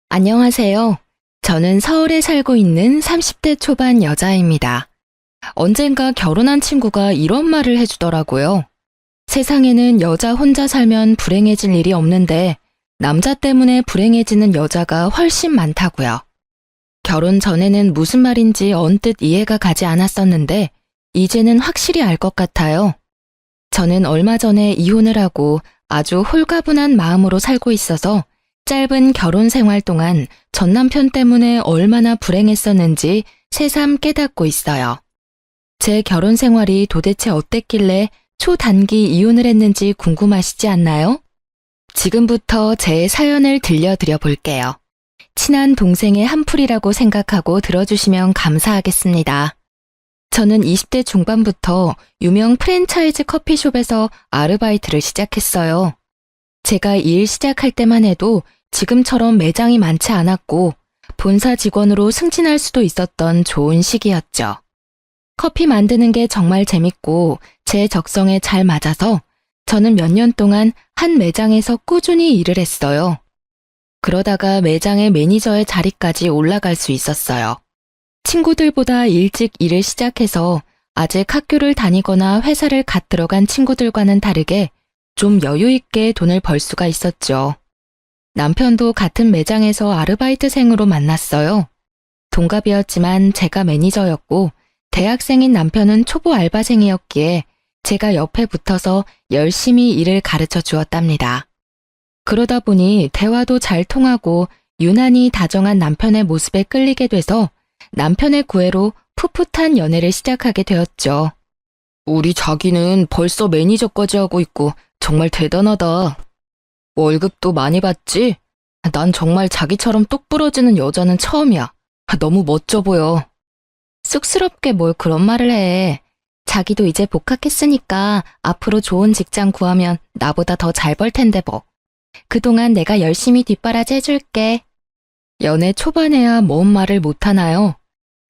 안녕하세요. 저는 서울에 살고 있는 30대 초반 여자입니다. 언젠가 결혼한 친구가 이런 말을 해주더라고요. 세상에는 여자 혼자 살면 불행해질 일이 없는데 남자 때문에 불행해지는 여자가 훨씬 많다고요. 결혼 전에는 무슨 말인지 언뜻 이해가 가지 않았었는데 이제는 확실히 알 것 같아요. 저는 얼마 전에 이혼을 하고 아주 홀가분한 마음으로 살고 있어서 짧은 결혼 생활 동안 전 남편 때문에 얼마나 불행했었는지 새삼 깨닫고 있어요. 제 결혼 생활이 도대체 어땠길래 초단기 이혼을 했는지 궁금하시지 않나요? 지금부터 제 사연을 들려드려 볼게요. 친한 동생의 한풀이라고 생각하고 들어주시면 감사하겠습니다. 저는 20대 중반부터 유명 프랜차이즈 커피숍에서 아르바이트를 시작했어요. 제가 일 시작할 때만 해도 지금처럼 매장이 많지 않았고 본사 직원으로 승진할 수도 있었던 좋은 시기였죠. 커피 만드는 게 정말 재밌고 제 적성에 잘 맞아서 저는 몇 년 동안 한 매장에서 꾸준히 일을 했어요. 그러다가 매장의 매니저의 자리까지 올라갈 수 있었어요. 친구들보다 일찍 일을 시작해서 아직 학교를 다니거나 회사를 갓 들어간 친구들과는 다르게 좀 여유 있게 돈을 벌 수가 있었죠. 남편도 같은 매장에서 아르바이트생으로 만났어요. 동갑이었지만 제가 매니저였고 대학생인 남편은 초보 알바생이었기에 제가 옆에 붙어서 열심히 일을 가르쳐 주었답니다. 그러다 보니 대화도 잘 통하고 유난히 다정한 남편의 모습에 끌리게 돼서 남편의 구애로 풋풋한 연애를 시작하게 되었죠. 우리 자기는 벌써 매니저까지 하고 있고 정말 대단하다. 월급도 많이 받지? 난 정말 자기처럼 똑 부러지는 여자는 처음이야. 너무 멋져 보여. 쑥스럽게 뭘 그런 말을 해. 자기도 이제 복학했으니까 앞으로 좋은 직장 구하면 나보다 더 잘 벌 텐데 뭐. 그동안 내가 열심히 뒷바라지 해줄게. 연애 초반에야 뭔 말을 못하나요?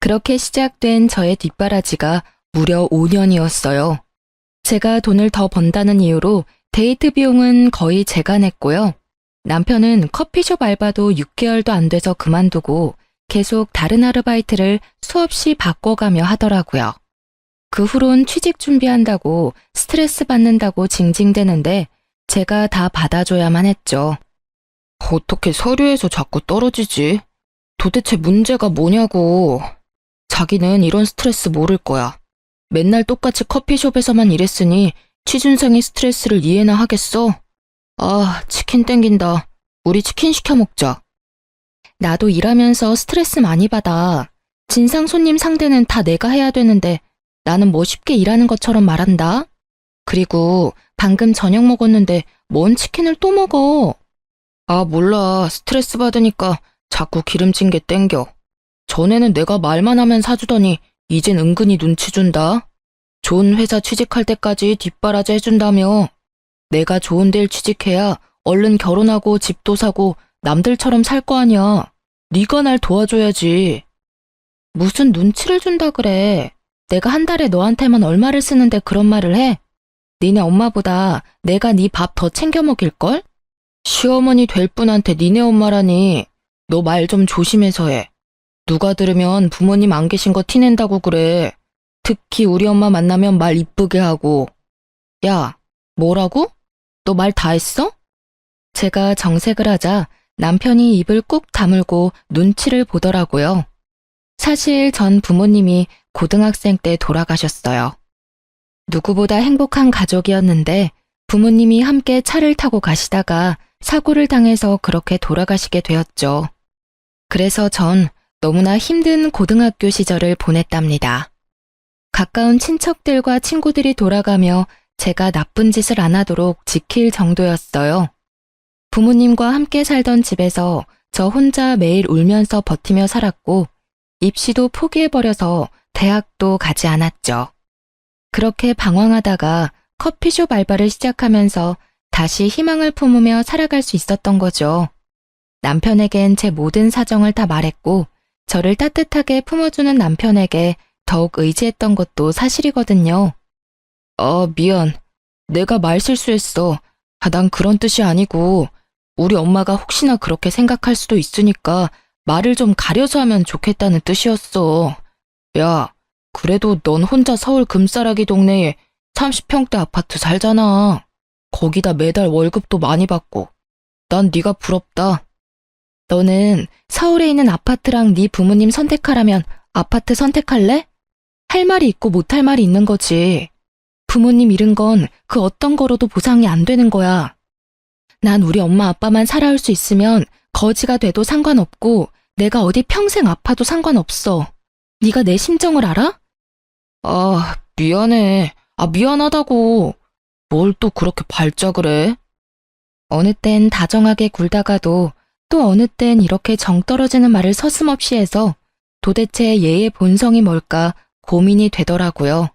그렇게 시작된 저의 뒷바라지가 무려 5년이었어요. 제가 돈을 더 번다는 이유로 데이트 비용은 거의 제가 냈고요. 남편은 커피숍 알바도 6개월도 안 돼서 그만두고 계속 다른 아르바이트를 수없이 바꿔가며 하더라고요. 그 후론 취직 준비한다고 스트레스 받는다고 징징대는데 제가 다 받아줘야만 했죠. 어떻게 서류에서 자꾸 떨어지지? 도대체 문제가 뭐냐고. 자기는 이런 스트레스 모를 거야. 맨날 똑같이 커피숍에서만 일했으니 취준생의 스트레스를 이해나 하겠어? 아, 치킨 땡긴다. 우리 치킨 시켜 먹자. 나도 일하면서 스트레스 많이 받아. 진상 손님 상대는 다 내가 해야 되는데 나는 뭐 쉽게 일하는 것처럼 말한다. 그리고 방금 저녁 먹었는데 뭔 치킨을 또 먹어? 아, 몰라. 스트레스 받으니까 자꾸 기름진 게 땡겨. 전에는 내가 말만 하면 사주더니 이젠 은근히 눈치 준다. 좋은 회사 취직할 때까지 뒷바라지 해준다며. 내가 좋은 데를 취직해야 얼른 결혼하고 집도 사고 남들처럼 살 거 아니야. 네가 날 도와줘야지. 무슨 눈치를 준다 그래. 내가 한 달에 너한테만 얼마를 쓰는데 그런 말을 해? 니네 엄마보다 내가 네 밥 더 챙겨 먹일걸? 시어머니 될 분한테 니네 엄마라니. 너 말 좀 조심해서 해. 누가 들으면 부모님 안 계신 거 티낸다고 그래. 특히 우리 엄마 만나면 말 이쁘게 하고. 야, 뭐라고? 너 말 다 했어? 제가 정색을 하자 남편이 입을 꾹 다물고 눈치를 보더라고요. 사실 전 부모님이 고등학생 때 돌아가셨어요. 누구보다 행복한 가족이었는데 부모님이 함께 차를 타고 가시다가 사고를 당해서 그렇게 돌아가시게 되었죠. 그래서 전 너무나 힘든 고등학교 시절을 보냈답니다. 가까운 친척들과 친구들이 돌아가며 제가 나쁜 짓을 안 하도록 지킬 정도였어요. 부모님과 함께 살던 집에서 저 혼자 매일 울면서 버티며 살았고 입시도 포기해버려서 대학도 가지 않았죠. 그렇게 방황하다가 커피숍 알바를 시작하면서 다시 희망을 품으며 살아갈 수 있었던 거죠. 남편에겐 제 모든 사정을 다 말했고 저를 따뜻하게 품어주는 남편에게 더욱 의지했던 것도 사실이거든요. 미안. 내가 말 실수했어. 난 그런 뜻이 아니고 우리 엄마가 혹시나 그렇게 생각할 수도 있으니까 말을 좀 가려서 하면 좋겠다는 뜻이었어. 야, 그래도 넌 혼자 서울 금싸라기 동네에 30평대 아파트 살잖아. 거기다 매달 월급도 많이 받고. 난 네가 부럽다. 너는 서울에 있는 아파트랑 네 부모님 선택하라면 아파트 선택할래? 할 말이 있고 못할 말이 있는 거지. 부모님 잃은 건 그 어떤 거로도 보상이 안 되는 거야. 난 우리 엄마 아빠만 살아올 수 있으면 거지가 돼도 상관없고 내가 어디 평생 아파도 상관없어. 네가 내 심정을 알아? 아, 미안해. 미안하다고. 뭘 또 그렇게 발작을 해? 어느 땐 다정하게 굴다가도 또 어느 땐 이렇게 정 떨어지는 말을 서슴없이 해서 도대체 얘의 본성이 뭘까 고민이 되더라고요.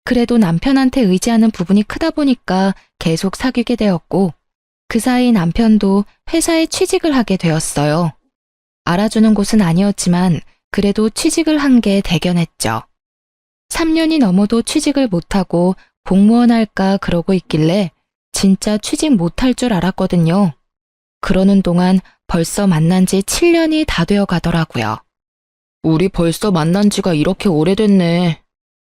그래도 남편한테 의지하는 부분이 크다 보니까 계속 사귀게 되었고 그 사이 남편도 회사에 취직을 하게 되었어요. 알아주는 곳은 아니었지만 그래도 취직을 한 게 대견했죠. 3년이 넘어도 취직을 못하고 공무원 할까 그러고 있길래 진짜 취직 못할 줄 알았거든요. 그러는 동안 벌써 만난 지 7년이 다 되어 가더라고요. 우리 벌써 만난 지가 이렇게 오래됐네.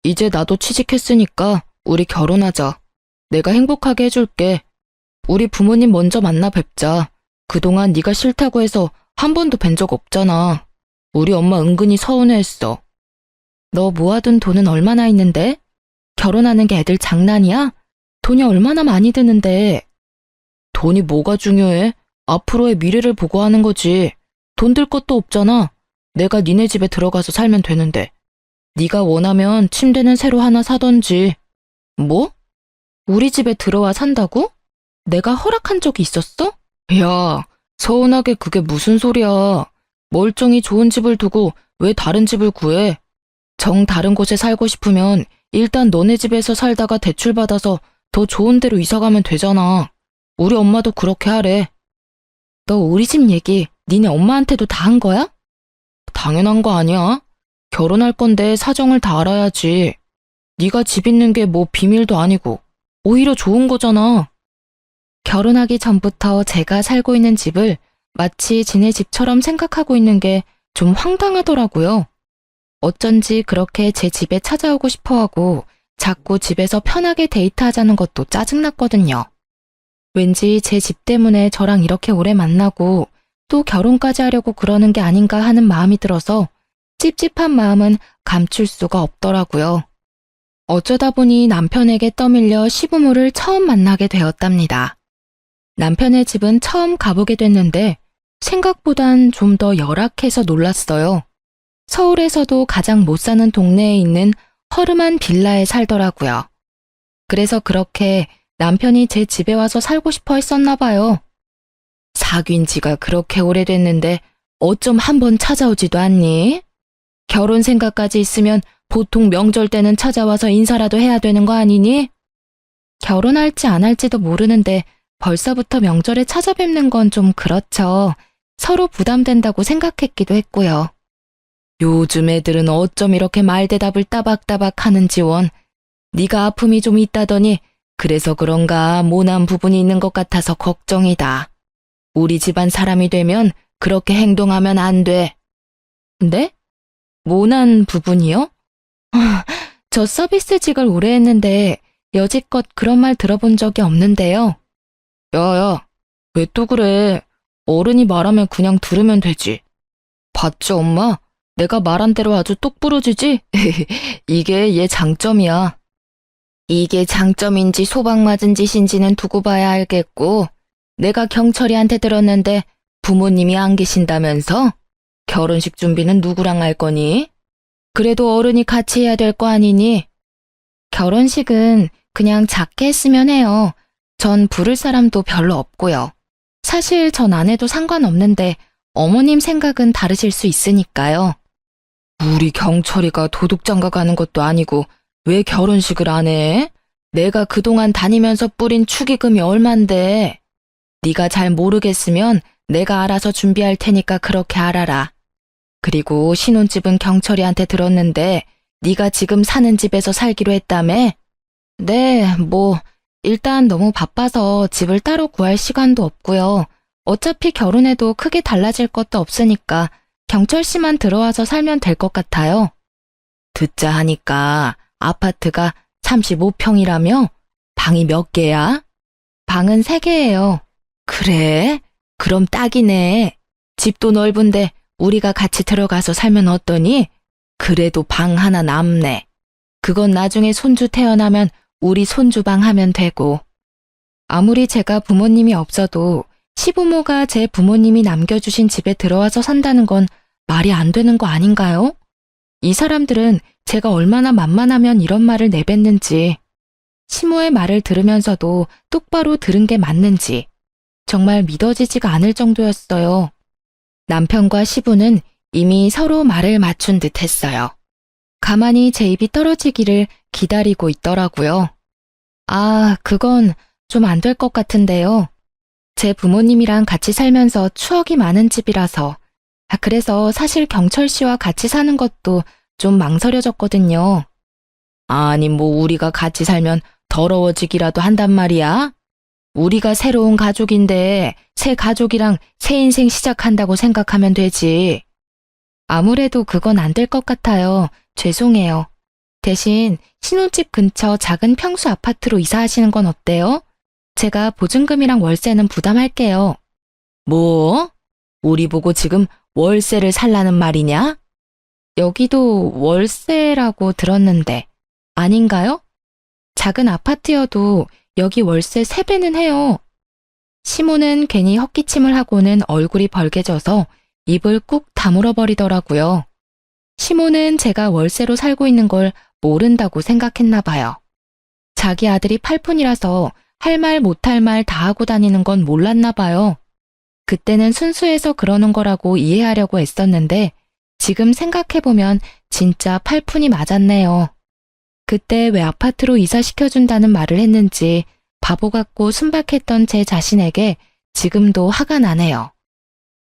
이제 나도 취직했으니까 우리 결혼하자. 내가 행복하게 해줄게. 우리 부모님 먼저 만나 뵙자. 그동안 네가 싫다고 해서 한 번도 뵌 적 없잖아. 우리 엄마 은근히 서운해했어. 너 모아둔 돈은 얼마나 있는데? 결혼하는 게 애들 장난이야? 돈이 얼마나 많이 드는데. 돈이 뭐가 중요해? 앞으로의 미래를 보고 하는 거지. 돈 들 것도 없잖아. 내가 니네 집에 들어가서 살면 되는데. 네가 원하면 침대는 새로 하나 사던지. 뭐? 우리 집에 들어와 산다고? 내가 허락한 적이 있었어? 야, 서운하게 그게 무슨 소리야. 멀쩡히 좋은 집을 두고 왜 다른 집을 구해? 정 다른 곳에 살고 싶으면 일단 너네 집에서 살다가 대출받아서 더 좋은 데로 이사가면 되잖아. 우리 엄마도 그렇게 하래. 너 우리 집 얘기 니네 엄마한테도 다 한 거야? 당연한 거 아니야? 결혼할 건데 사정을 다 알아야지. 네가 집 있는 게 뭐 비밀도 아니고 오히려 좋은 거잖아. 결혼하기 전부터 제가 살고 있는 집을 마치 지네 집처럼 생각하고 있는 게 좀 황당하더라고요. 어쩐지 그렇게 제 집에 찾아오고 싶어하고 자꾸 집에서 편하게 데이트하자는 것도 짜증났거든요. 왠지 제 집 때문에 저랑 이렇게 오래 만나고 또 결혼까지 하려고 그러는 게 아닌가 하는 마음이 들어서 찝찝한 마음은 감출 수가 없더라고요. 어쩌다 보니 남편에게 떠밀려 시부모를 처음 만나게 되었답니다. 남편의 집은 처음 가보게 됐는데 생각보단 좀 더 열악해서 놀랐어요. 서울에서도 가장 못 사는 동네에 있는 허름한 빌라에 살더라고요. 그래서 그렇게 남편이 제 집에 와서 살고 싶어 했었나 봐요. 사귄 지가 그렇게 오래됐는데 어쩜 한번 찾아오지도 않니? 결혼 생각까지 있으면 보통 명절 때는 찾아와서 인사라도 해야 되는 거 아니니? 결혼할지 안 할지도 모르는데 벌써부터 명절에 찾아뵙는 건 좀 그렇죠. 서로 부담된다고 생각했기도 했고요. 요즘 애들은 어쩜 이렇게 말대답을 따박따박 하는지 원. 네가 아픔이 좀 있다더니 그래서 그런가 모난 부분이 있는 것 같아서 걱정이다. 우리 집안 사람이 되면 그렇게 행동하면 안 돼. 네? 모난 부분이요? 저 서비스직을 오래 했는데 여지껏 그런 말 들어본 적이 없는데요. 야야, 왜 또 그래? 어른이 말하면 그냥 들으면 되지. 봤지 엄마? 내가 말한 대로 아주 똑부러지지? 이게 얘 장점이야. 이게 장점인지 소방 맞은 짓인지는 두고 봐야 알겠고 내가 경철이한테 들었는데 부모님이 안 계신다면서? 결혼식 준비는 누구랑 할 거니? 그래도 어른이 같이 해야 될 거 아니니? 결혼식은 그냥 작게 했으면 해요. 전 부를 사람도 별로 없고요. 사실 전 안 해도 상관없는데 어머님 생각은 다르실 수 있으니까요. 우리 경철이가 도둑장가 가는 것도 아니고 왜 결혼식을 안 해? 내가 그동안 다니면서 뿌린 축의금이 얼만데. 네가 잘 모르겠으면 내가 알아서 준비할 테니까 그렇게 알아라. 그리고 신혼집은 경철이한테 들었는데 네가 지금 사는 집에서 살기로 했다며? 네, 일단 너무 바빠서 집을 따로 구할 시간도 없고요. 어차피 결혼해도 크게 달라질 것도 없으니까 경철 씨만 들어와서 살면 될 것 같아요. 듣자 하니까 아파트가 35평이라며? 방이 몇 개야? 방은 3개예요. 그래? 그럼 딱이네. 집도 넓은데 우리가 같이 들어가서 살면 어떠니? 그래도 방 하나 남네. 그건 나중에 손주 태어나면 우리 손주방 하면 되고. 아무리 제가 부모님이 없어도 시부모가 제 부모님이 남겨주신 집에 들어와서 산다는 건 말이 안 되는 거 아닌가요? 이 사람들은 제가 얼마나 만만하면 이런 말을 내뱉는지, 시모의 말을 들으면서도 똑바로 들은 게 맞는지 정말 믿어지지가 않을 정도였어요. 남편과 시부는 이미 서로 말을 맞춘 듯 했어요. 가만히 제 입이 떨어지기를 기다리고 있더라고요. 아, 그건 좀 안 될 것 같은데요. 제 부모님이랑 같이 살면서 추억이 많은 집이라서, 그래서 사실 경철 씨와 같이 사는 것도 좀 망설여졌거든요. 아니, 뭐 우리가 같이 살면 더러워지기라도 한단 말이야? 우리가 새로운 가족인데 새 가족이랑 새 인생 시작한다고 생각하면 되지. 아무래도 그건 안 될 것 같아요. 죄송해요. 대신 신혼집 근처 작은 평수 아파트로 이사하시는 건 어때요? 제가 보증금이랑 월세는 부담할게요. 뭐? 우리 보고 지금 월세를 살라는 말이냐? 여기도 월세라고 들었는데 아닌가요? 작은 아파트여도 여기 월세 3배는 해요. 시모는 괜히 헛기침을 하고는 얼굴이 벌개져서 입을 꾹 다물어 버리더라고요. 시모는 제가 월세로 살고 있는 걸 모른다고 생각했나 봐요. 자기 아들이 팔푼이라서 할 말 못할 말 다 하고 다니는 건 몰랐나 봐요. 그때는 순수해서 그러는 거라고 이해하려고 애썼는데 지금 생각해보면 진짜 팔푼이 맞았네요. 그때 왜 아파트로 이사시켜준다는 말을 했는지 바보 같고 순박했던 제 자신에게 지금도 화가 나네요.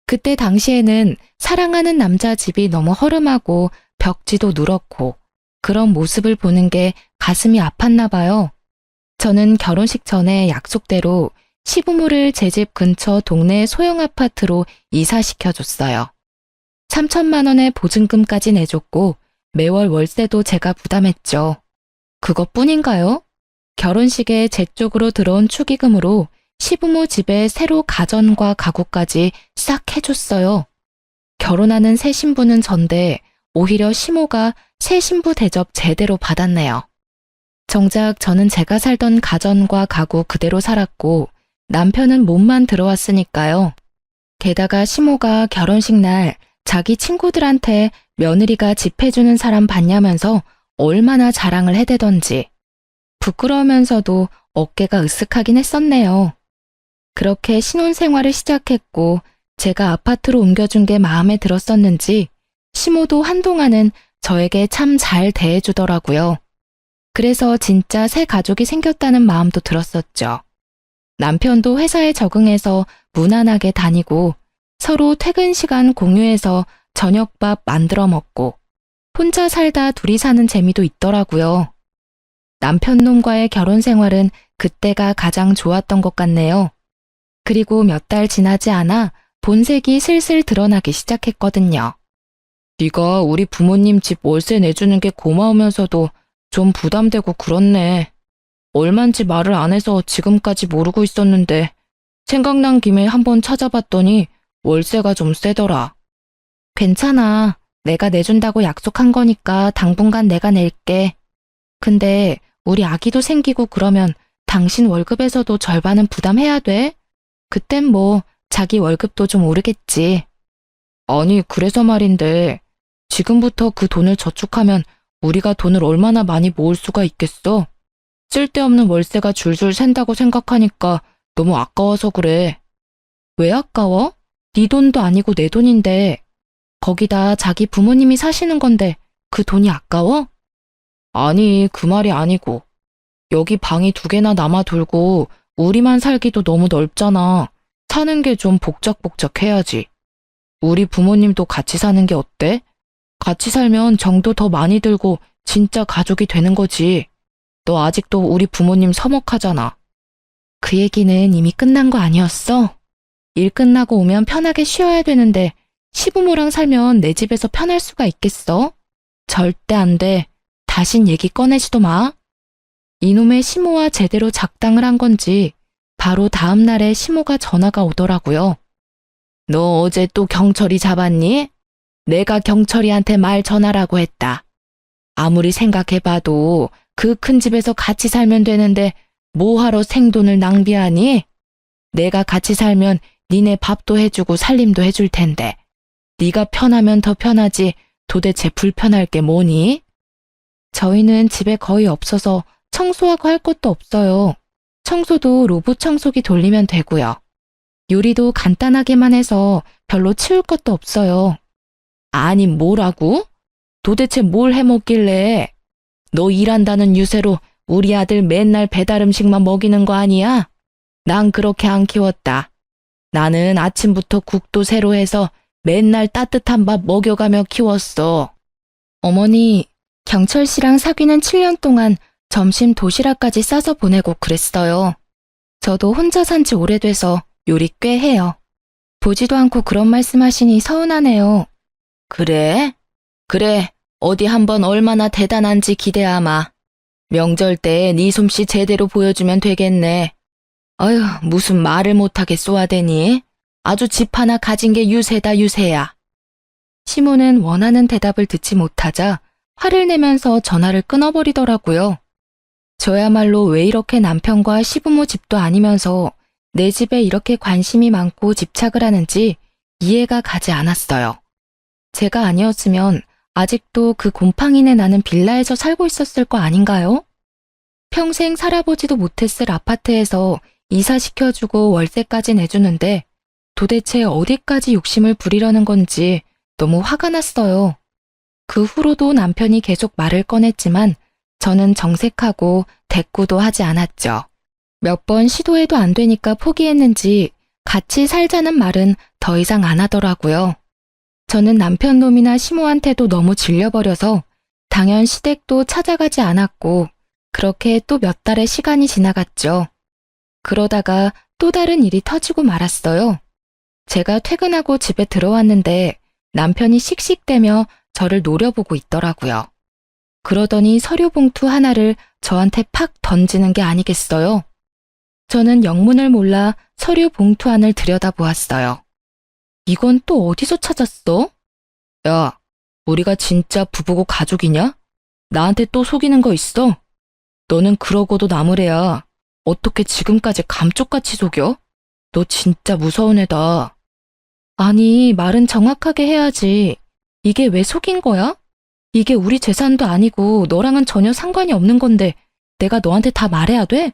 그때 당시에는 사랑하는 남자 집이 너무 허름하고 벽지도 누렇고 그런 모습을 보는 게 가슴이 아팠나 봐요. 저는 결혼식 전에 약속대로 시부모를 제 집 근처 동네 소형 아파트로 이사시켜줬어요. 3천만 원의 보증금까지 내줬고 매월 월세도 제가 부담했죠. 그것뿐인가요? 결혼식에 제 쪽으로 들어온 축의금으로 시부모 집에 새로 가전과 가구까지 싹 해줬어요. 결혼하는 새 신부는 전데 오히려 시모가 새 신부 대접 제대로 받았네요. 정작 저는 제가 살던 가전과 가구 그대로 살았고 남편은 몸만 들어왔으니까요. 게다가 시모가 결혼식 날 자기 친구들한테 며느리가 집 해주는 사람 봤냐면서 얼마나 자랑을 해대던지 부끄러우면서도 어깨가 으쓱하긴 했었네요. 그렇게 신혼생활을 시작했고 제가 아파트로 옮겨준 게 마음에 들었었는지 시모도 한동안은 저에게 참 잘 대해주더라고요. 그래서 진짜 새 가족이 생겼다는 마음도 들었었죠. 남편도 회사에 적응해서 무난하게 다니고 서로 퇴근 시간 공유해서 저녁밥 만들어 먹고 혼자 살다 둘이 사는 재미도 있더라고요. 남편 놈과의 결혼 생활은 그때가 가장 좋았던 것 같네요. 그리고 몇 달 지나지 않아 본색이 슬슬 드러나기 시작했거든요. 네가 우리 부모님 집 월세 내주는 게 고마우면서도 좀 부담되고 그렇네. 얼만지 말을 안 해서 지금까지 모르고 있었는데 생각난 김에 한번 찾아봤더니 월세가 좀 세더라. 괜찮아. 내가 내준다고 약속한 거니까 당분간 내가 낼게. 근데 우리 아기도 생기고 그러면 당신 월급에서도 절반은 부담해야 돼? 그땐 뭐 자기 월급도 좀 오르겠지. 아니, 그래서 말인데 지금부터 그 돈을 저축하면 우리가 돈을 얼마나 많이 모을 수가 있겠어? 쓸데없는 월세가 줄줄 샌다고 생각하니까 너무 아까워서 그래. 왜 아까워? 네 돈도 아니고 내 돈인데 거기다 자기 부모님이 사시는 건데 그 돈이 아까워? 아니, 그 말이 아니고 여기 방이 2개나 남아돌고 우리만 살기도 너무 넓잖아. 사는 게 좀 복작복작해야지. 우리 부모님도 같이 사는 게 어때? 같이 살면 정도 더 많이 들고 진짜 가족이 되는 거지. 너 아직도 우리 부모님 서먹하잖아. 그 얘기는 이미 끝난 거 아니었어? 일 끝나고 오면 편하게 쉬어야 되는데 시부모랑 살면 내 집에서 편할 수가 있겠어? 절대 안 돼. 다신 얘기 꺼내지도 마. 이놈의 시모와 제대로 작당을 한 건지 바로 다음 날에 시모가 전화가 오더라고요. 너 어제 또 경철이 잡았니? 내가 경철이한테 말 전하라고 했다. 아무리 생각해봐도 그 큰 집에서 같이 살면 되는데 뭐하러 생돈을 낭비하니? 내가 같이 살면 니네 밥도 해주고 살림도 해줄 텐데 네가 편하면 더 편하지 도대체 불편할 게 뭐니? 저희는 집에 거의 없어서 청소하고 할 것도 없어요. 청소도 로봇 청소기 돌리면 되고요. 요리도 간단하게만 해서 별로 치울 것도 없어요. 아니 뭐라고? 도대체 뭘 해먹길래? 너 일한다는 유세로 우리 아들 맨날 배달 음식만 먹이는 거 아니야? 난 그렇게 안 키웠다. 나는 아침부터 국도 새로 해서 맨날 따뜻한 밥 먹여가며 키웠어. 어머니, 경철 씨랑 사귀는 7년 동안 점심 도시락까지 싸서 보내고 그랬어요. 저도 혼자 산 지 오래돼서 요리 꽤 해요. 보지도 않고 그런 말씀하시니 서운하네요. 그래? 그래, 어디 한번 얼마나 대단한지 기대하마. 명절 때 네 솜씨 제대로 보여주면 되겠네. 어휴, 무슨 말을 못하게 쏘아대니? 아주 집 하나 가진 게 유세다 유세야. 시모는 원하는 대답을 듣지 못하자 화를 내면서 전화를 끊어버리더라고요. 저야말로 왜 이렇게 남편과 시부모 집도 아니면서 내 집에 이렇게 관심이 많고 집착을 하는지 이해가 가지 않았어요. 제가 아니었으면 아직도 그 곰팡이내 나는 빌라에서 살고 있었을 거 아닌가요? 평생 살아보지도 못했을 아파트에서 이사시켜주고 월세까지 내주는데 도대체 어디까지 욕심을 부리려는 건지 너무 화가 났어요. 그 후로도 남편이 계속 말을 꺼냈지만 저는 정색하고 대꾸도 하지 않았죠. 몇 번 시도해도 안 되니까 포기했는지 같이 살자는 말은 더 이상 안 하더라고요. 저는 남편 놈이나 시모한테도 너무 질려버려서 당연 시댁도 찾아가지 않았고 그렇게 또 몇 달의 시간이 지나갔죠. 그러다가 또 다른 일이 터지고 말았어요. 제가 퇴근하고 집에 들어왔는데 남편이 씩씩대며 저를 노려보고 있더라고요. 그러더니 서류 봉투 하나를 저한테 팍 던지는 게 아니겠어요? 저는 영문을 몰라 서류 봉투 안을 들여다보았어요. 이건 또 어디서 찾았어? 야, 우리가 진짜 부부고 가족이냐? 나한테 또 속이는 거 있어? 너는 그러고도 나무래야. 어떻게 지금까지 감쪽같이 속여? 너 진짜 무서운 애다. 아니, 말은 정확하게 해야지. 이게 왜 속인 거야? 이게 우리 재산도 아니고 너랑은 전혀 상관이 없는 건데 내가 너한테 다 말해야 돼?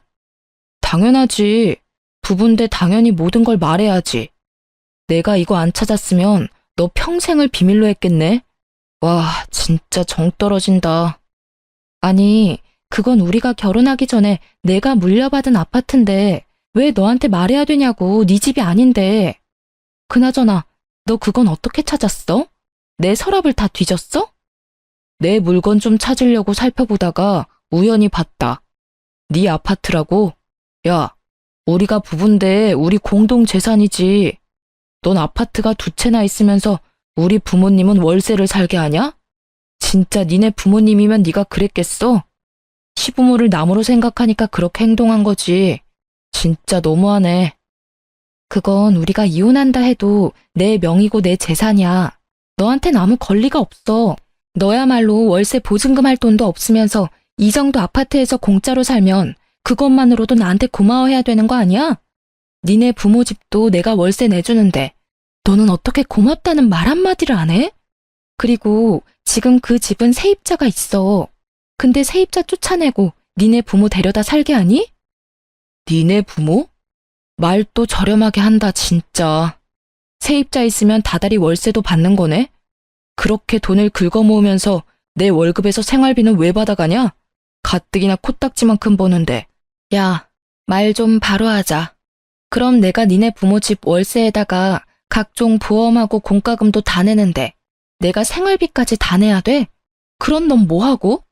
당연하지. 부부인데 당연히 모든 걸 말해야지. 내가 이거 안 찾았으면 너 평생을 비밀로 했겠네. 와, 진짜 정 떨어진다. 아니, 그건 우리가 결혼하기 전에 내가 물려받은 아파트인데 왜 너한테 말해야 되냐고, 네 집이 아닌데. 그나저나 너 그건 어떻게 찾았어? 내 서랍을 다 뒤졌어? 내 물건 좀 찾으려고 살펴보다가 우연히 봤다. 네 아파트라고? 야, 우리가 부부인데 우리 공동 재산이지. 넌 아파트가 두 채나 있으면서 우리 부모님은 월세를 살게 하냐? 진짜 니네 부모님이면 네가 그랬겠어? 시부모를 남으로 생각하니까 그렇게 행동한 거지. 진짜 너무하네. 그건 우리가 이혼한다 해도 내 명의고 내 재산이야. 너한텐 아무 권리가 없어. 너야말로 월세 보증금 할 돈도 없으면서 이 정도 아파트에서 공짜로 살면 그것만으로도 나한테 고마워해야 되는 거 아니야? 니네 부모 집도 내가 월세 내주는데 너는 어떻게 고맙다는 말 한마디를 안 해? 그리고 지금 그 집은 세입자가 있어. 근데 세입자 쫓아내고 니네 부모 데려다 살게 하니? 니네 부모? 말 또 저렴하게 한다 진짜. 세입자 있으면 다달이 월세도 받는 거네? 그렇게 돈을 긁어 모으면서 내 월급에서 생활비는 왜 받아가냐? 가뜩이나 코딱지만큼 버는데. 야, 말 좀 바로 하자. 그럼 내가 니네 부모 집 월세에다가 각종 보험하고 공과금도 다 내는데 내가 생활비까지 다 내야 돼? 그럼 넌 뭐하고?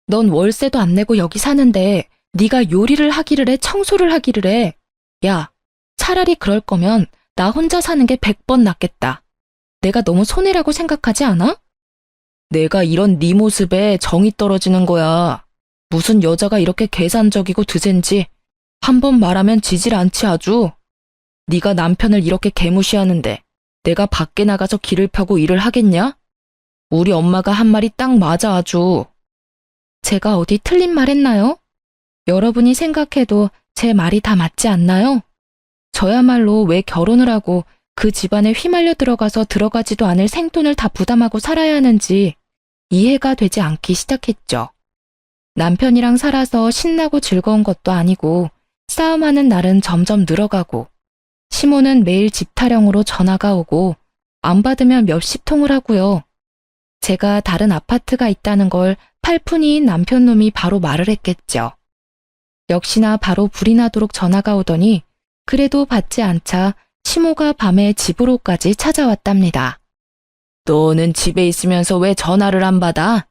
넌 월세도 안 내고 여기 사는데 네가 요리를 하기를 해, 청소를 하기를 해. 야, 차라리 그럴 거면 나 혼자 사는 게 100번 낫겠다. 내가 너무 손해라고 생각하지 않아? 내가 이런 네 모습에 정이 떨어지는 거야. 무슨 여자가 이렇게 계산적이고 드센지 한 번 말하면 지질 않지 아주. 네가 남편을 이렇게 개무시하는데 내가 밖에 나가서 길을 펴고 일을 하겠냐? 우리 엄마가 한 말이 딱 맞아 아주. 제가 어디 틀린 말 했나요? 여러분이 생각해도 제 말이 다 맞지 않나요? 저야말로 왜 결혼을 하고 그 집안에 휘말려 들어가서 들어가지도 않을 생돈을 다 부담하고 살아야 하는지 이해가 되지 않기 시작했죠. 남편이랑 살아서 신나고 즐거운 것도 아니고 싸움하는 날은 점점 늘어가고 시모는 매일 집 타령으로 전화가 오고 안 받으면 몇십 통을 하고요. 제가 다른 아파트가 있다는 걸 팔푼이인 남편놈이 바로 말을 했겠죠. 역시나 바로 불이 나도록 전화가 오더니 그래도 받지 않자 시모가 밤에 집으로까지 찾아왔답니다. 너는 집에 있으면서 왜 전화를 안 받아?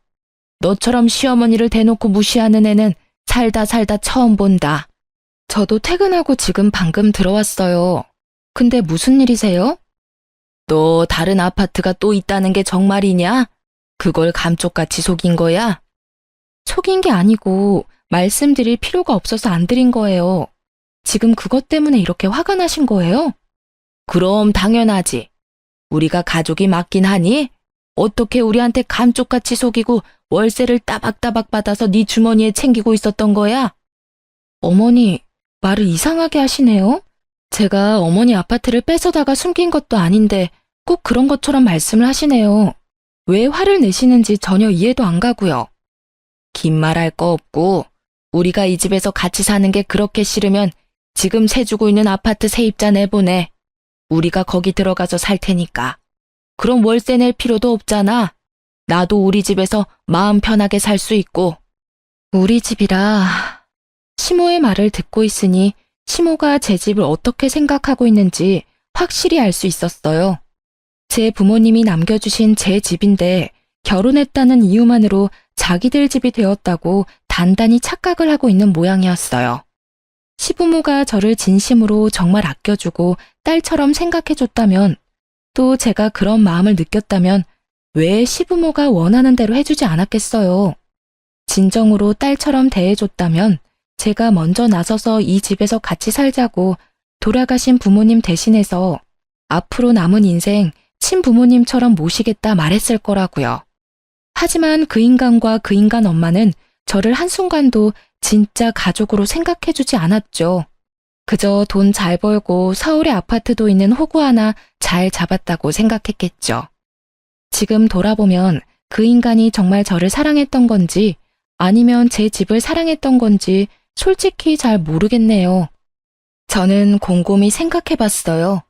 너처럼 시어머니를 대놓고 무시하는 애는 살다 처음 본다. 저도 퇴근하고 지금 방금 들어왔어요. 근데 무슨 일이세요? 너 다른 아파트가 또 있다는 게 정말이냐? 그걸 감쪽같이 속인 거야? 속인 게 아니고 말씀드릴 필요가 없어서 안 드린 거예요. 지금 그것 때문에 이렇게 화가 나신 거예요? 그럼 당연하지. 우리가 가족이 맞긴 하니? 어떻게 우리한테 감쪽같이 속이고 월세를 따박따박 받아서 네 주머니에 챙기고 있었던 거야? 어머니, 말을 이상하게 하시네요. 제가 어머니 아파트를 뺏어다가 숨긴 것도 아닌데 꼭 그런 것처럼 말씀을 하시네요. 왜 화를 내시는지 전혀 이해도 안 가고요. 긴 말할 거 없고 우리가 이 집에서 같이 사는 게 그렇게 싫으면 지금 세주고 있는 아파트 세입자 내보내. 우리가 거기 들어가서 살 테니까. 그럼 월세 낼 필요도 없잖아. 나도 우리 집에서 마음 편하게 살 수 있고. 우리 집이라. 시모의 말을 듣고 있으니 시모가 제 집을 어떻게 생각하고 있는지 확실히 알 수 있었어요. 제 부모님이 남겨주신 제 집인데 결혼했다는 이유만으로 자기들 집이 되었다고 단단히 착각을 하고 있는 모양이었어요. 시부모가 저를 진심으로 정말 아껴주고 딸처럼 생각해줬다면, 또 제가 그런 마음을 느꼈다면 왜 시부모가 원하는 대로 해주지 않았겠어요. 진정으로 딸처럼 대해줬다면 제가 먼저 나서서 이 집에서 같이 살자고 돌아가신 부모님 대신해서 앞으로 남은 인생 친부모님처럼 모시겠다 말했을 거라고요. 하지만 그 인간과 그 인간 엄마는 저를 한순간도 진짜 가족으로 생각해주지 않았죠. 그저 돈 잘 벌고 서울에 아파트도 있는 호구 하나 잘 잡았다고 생각했겠죠. 지금 돌아보면 그 인간이 정말 저를 사랑했던 건지 아니면 제 집을 사랑했던 건지 솔직히 잘 모르겠네요. 저는 곰곰이 생각해봤어요.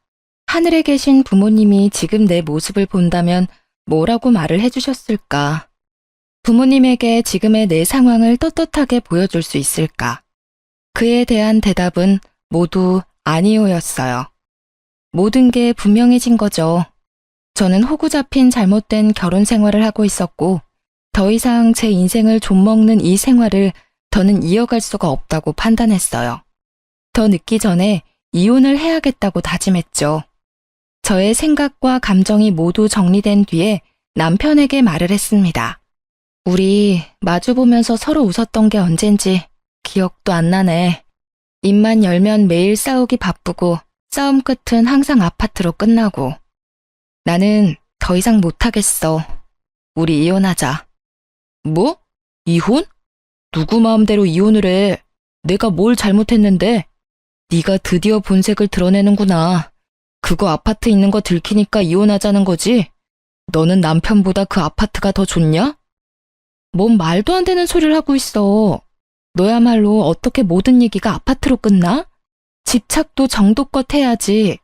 하늘에 계신 부모님이 지금 내 모습을 본다면 뭐라고 말을 해주셨을까? 부모님에게 지금의 내 상황을 떳떳하게 보여줄 수 있을까? 그에 대한 대답은 모두 아니오였어요. 모든 게 분명해진 거죠. 저는 호구 잡힌 잘못된 결혼 생활을 하고 있었고 더 이상 제 인생을 좀먹는 이 생활을 더는 이어갈 수가 없다고 판단했어요. 더 늦기 전에 이혼을 해야겠다고 다짐했죠. 저의 생각과 감정이 모두 정리된 뒤에 남편에게 말을 했습니다. 우리 마주보면서 서로 웃었던 게 언젠지 기억도 안 나네. 입만 열면 매일 싸우기 바쁘고 싸움 끝은 항상 아파트로 끝나고. 나는 더 이상 못하겠어. 우리 이혼하자. 뭐? 이혼? 누구 마음대로 이혼을 해? 내가 뭘 잘못했는데? 네가 드디어 본색을 드러내는구나. 그거 아파트 있는 거 들키니까 이혼하자는 거지? 너는 남편보다 그 아파트가 더 좋냐? 뭔 말도 안 되는 소리를 하고 있어. 너야말로 어떻게 모든 얘기가 아파트로 끝나? 집착도 정도껏 해야지.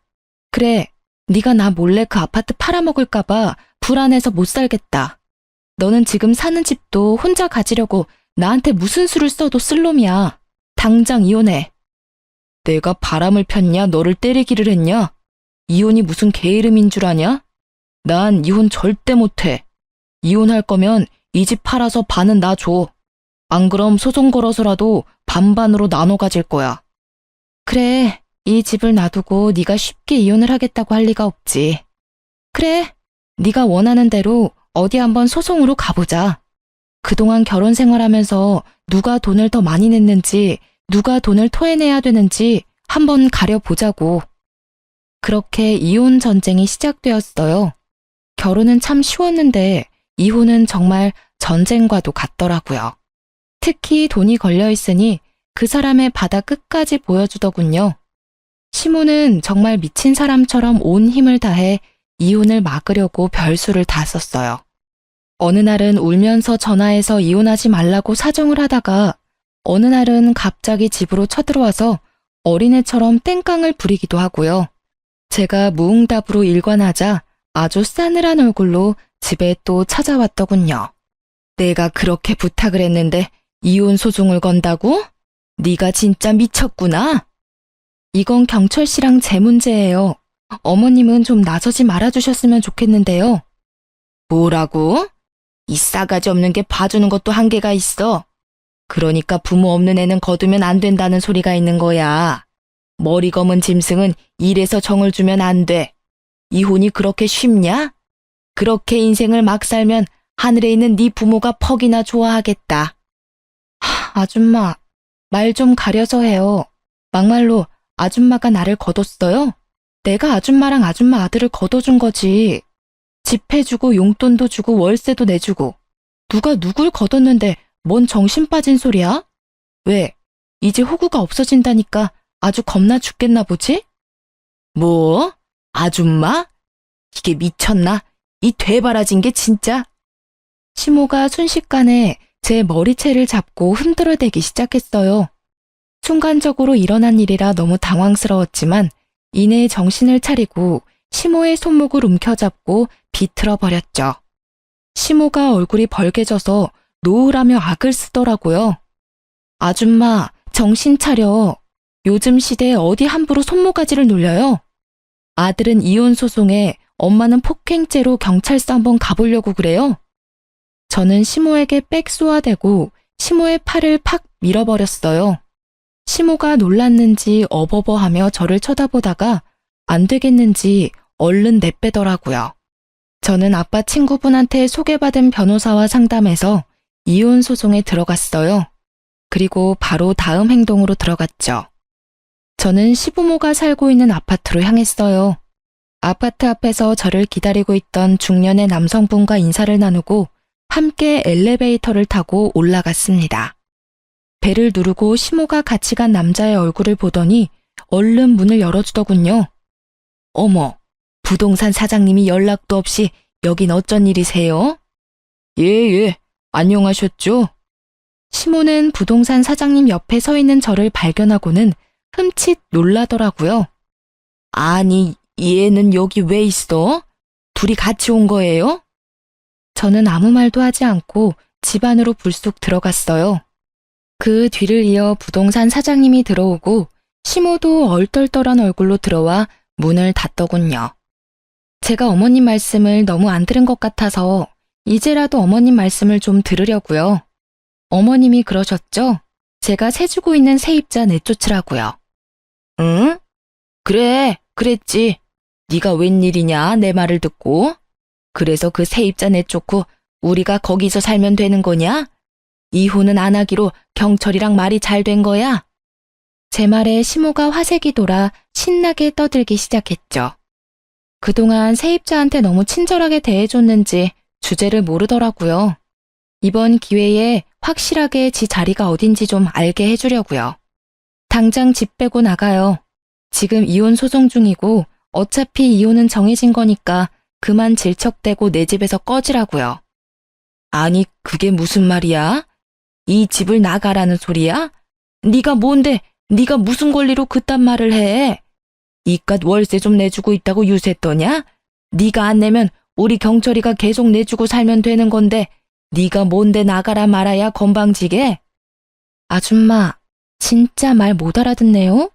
그래, 네가 나 몰래 그 아파트 팔아먹을까 봐 불안해서 못 살겠다. 너는 지금 사는 집도 혼자 가지려고 나한테 무슨 수를 써도 쓸 놈이야. 당장 이혼해. 내가 바람을 폈냐? 너를 때리기를 했냐? 이혼이 무슨 개 이름인 줄 아냐? 난 이혼 절대 못해. 이혼할 거면 이 집 팔아서 반은 나 줘. 안 그럼 소송 걸어서라도 반반으로 나눠 가질 거야. 그래, 이 집을 놔두고 네가 쉽게 이혼을 하겠다고 할 리가 없지. 그래, 네가 원하는 대로 어디 한번 소송으로 가보자. 그동안 결혼 생활하면서 누가 돈을 더 많이 냈는지, 누가 돈을 토해내야 되는지 한번 가려보자고. 그렇게 이혼 전쟁이 시작되었어요. 결혼은 참 쉬웠는데 이혼은 정말 전쟁과도 같더라고요. 특히 돈이 걸려 있으니 그 사람의 바다 끝까지 보여주더군요. 시모는 정말 미친 사람처럼 온 힘을 다해 이혼을 막으려고 별수를 다 썼어요. 어느 날은 울면서 전화해서 이혼하지 말라고 사정을 하다가 어느 날은 갑자기 집으로 쳐들어와서 어린애처럼 땡깡을 부리기도 하고요. 제가 무응답으로 일관하자 아주 싸늘한 얼굴로 집에 또 찾아왔더군요. 내가 그렇게 부탁을 했는데 이혼 소송을 건다고? 네가 진짜 미쳤구나. 이건 경철 씨랑 제 문제예요. 어머님은 좀 나서지 말아주셨으면 좋겠는데요. 뭐라고? 이 싸가지 없는 게 봐주는 것도 한계가 있어. 그러니까 부모 없는 애는 거두면 안 된다는 소리가 있는 거야. 머리 검은 짐승은 일에서 정을 주면 안 돼. 이혼이 그렇게 쉽냐? 그렇게 인생을 막 살면 하늘에 있는 네 부모가 퍽이나 좋아하겠다. 아줌마, 말 좀 가려서 해요. 막말로 아줌마가 나를 거뒀어요? 내가 아줌마랑 아줌마 아들을 거둬준 거지. 집 해주고 용돈도 주고 월세도 내주고. 누가 누굴 거뒀는데 뭔 정신 빠진 소리야? 왜? 이제 호구가 없어진다니까 아주 겁나 죽겠나 보지? 뭐? 아줌마? 이게 미쳤나? 이 되바라진 게 진짜? 시모가 순식간에 제 머리채를 잡고 흔들어대기 시작했어요. 순간적으로 일어난 일이라 너무 당황스러웠지만 이내 정신을 차리고 시모의 손목을 움켜잡고 비틀어 버렸죠. 시모가 얼굴이 벌개져서 노으라며 악을 쓰더라고요. 아줌마, 정신 차려. 요즘 시대에 어디 함부로 손모가지를 놀려요? 아들은 이혼 소송에 엄마는 폭행죄로 경찰서 한번 가보려고 그래요? 저는 시모에게 빽 쏘아대고 시모의 팔을 팍 밀어버렸어요. 시모가 놀랐는지 어버버하며 저를 쳐다보다가 안 되겠는지 얼른 내빼더라고요. 저는 아빠 친구분한테 소개받은 변호사와 상담해서 이혼 소송에 들어갔어요. 그리고 바로 다음 행동으로 들어갔죠. 저는 시부모가 살고 있는 아파트로 향했어요. 아파트 앞에서 저를 기다리고 있던 중년의 남성분과 인사를 나누고 함께 엘리베이터를 타고 올라갔습니다. 배를 누르고 시모가 같이 간 남자의 얼굴을 보더니 얼른 문을 열어주더군요. 어머, 부동산 사장님이 연락도 없이 여긴 어쩐 일이세요? 예, 안녕하셨죠? 시모는 부동산 사장님 옆에 서 있는 저를 발견하고는 흠칫 놀라더라고요. 아니, 얘는 여기 왜 있어? 둘이 같이 온 거예요? 저는 아무 말도 하지 않고 집 안으로 불쑥 들어갔어요. 그 뒤를 이어 부동산 사장님이 들어오고 시모도 얼떨떨한 얼굴로 들어와 문을 닫더군요. 제가 어머님 말씀을 너무 안 들은 것 같아서 이제라도 어머님 말씀을 좀 들으려고요. 어머님이 그러셨죠? 제가 세주고 있는 세입자 내쫓으라고요. 응? 그래, 그랬지. 네가 웬일이냐, 내 말을 듣고. 그래서 그 세입자 내쫓고 우리가 거기서 살면 되는 거냐? 이혼은 안 하기로 경철이랑 말이 잘 된 거야? 제 말에 시모가 화색이 돌아 신나게 떠들기 시작했죠. 그동안 세입자한테 너무 친절하게 대해줬는지 주제를 모르더라고요. 이번 기회에 확실하게 지 자리가 어딘지 좀 알게 해주려고요. 당장 집 빼고 나가요. 지금 이혼 소송 중이고 어차피 이혼은 정해진 거니까 그만 질척대고 내 집에서 꺼지라고요. 아니, 그게 무슨 말이야? 이 집을 나가라는 소리야? 네가 뭔데, 네가 무슨 권리로 그딴 말을 해? 이깟 월세 좀 내주고 있다고 유세 떠냐? 네가 안 내면 우리 경철이가 계속 내주고 살면 되는 건데 네가 뭔데 나가라 말아야 건방지게? 아줌마, 진짜 말 못 알아듣네요?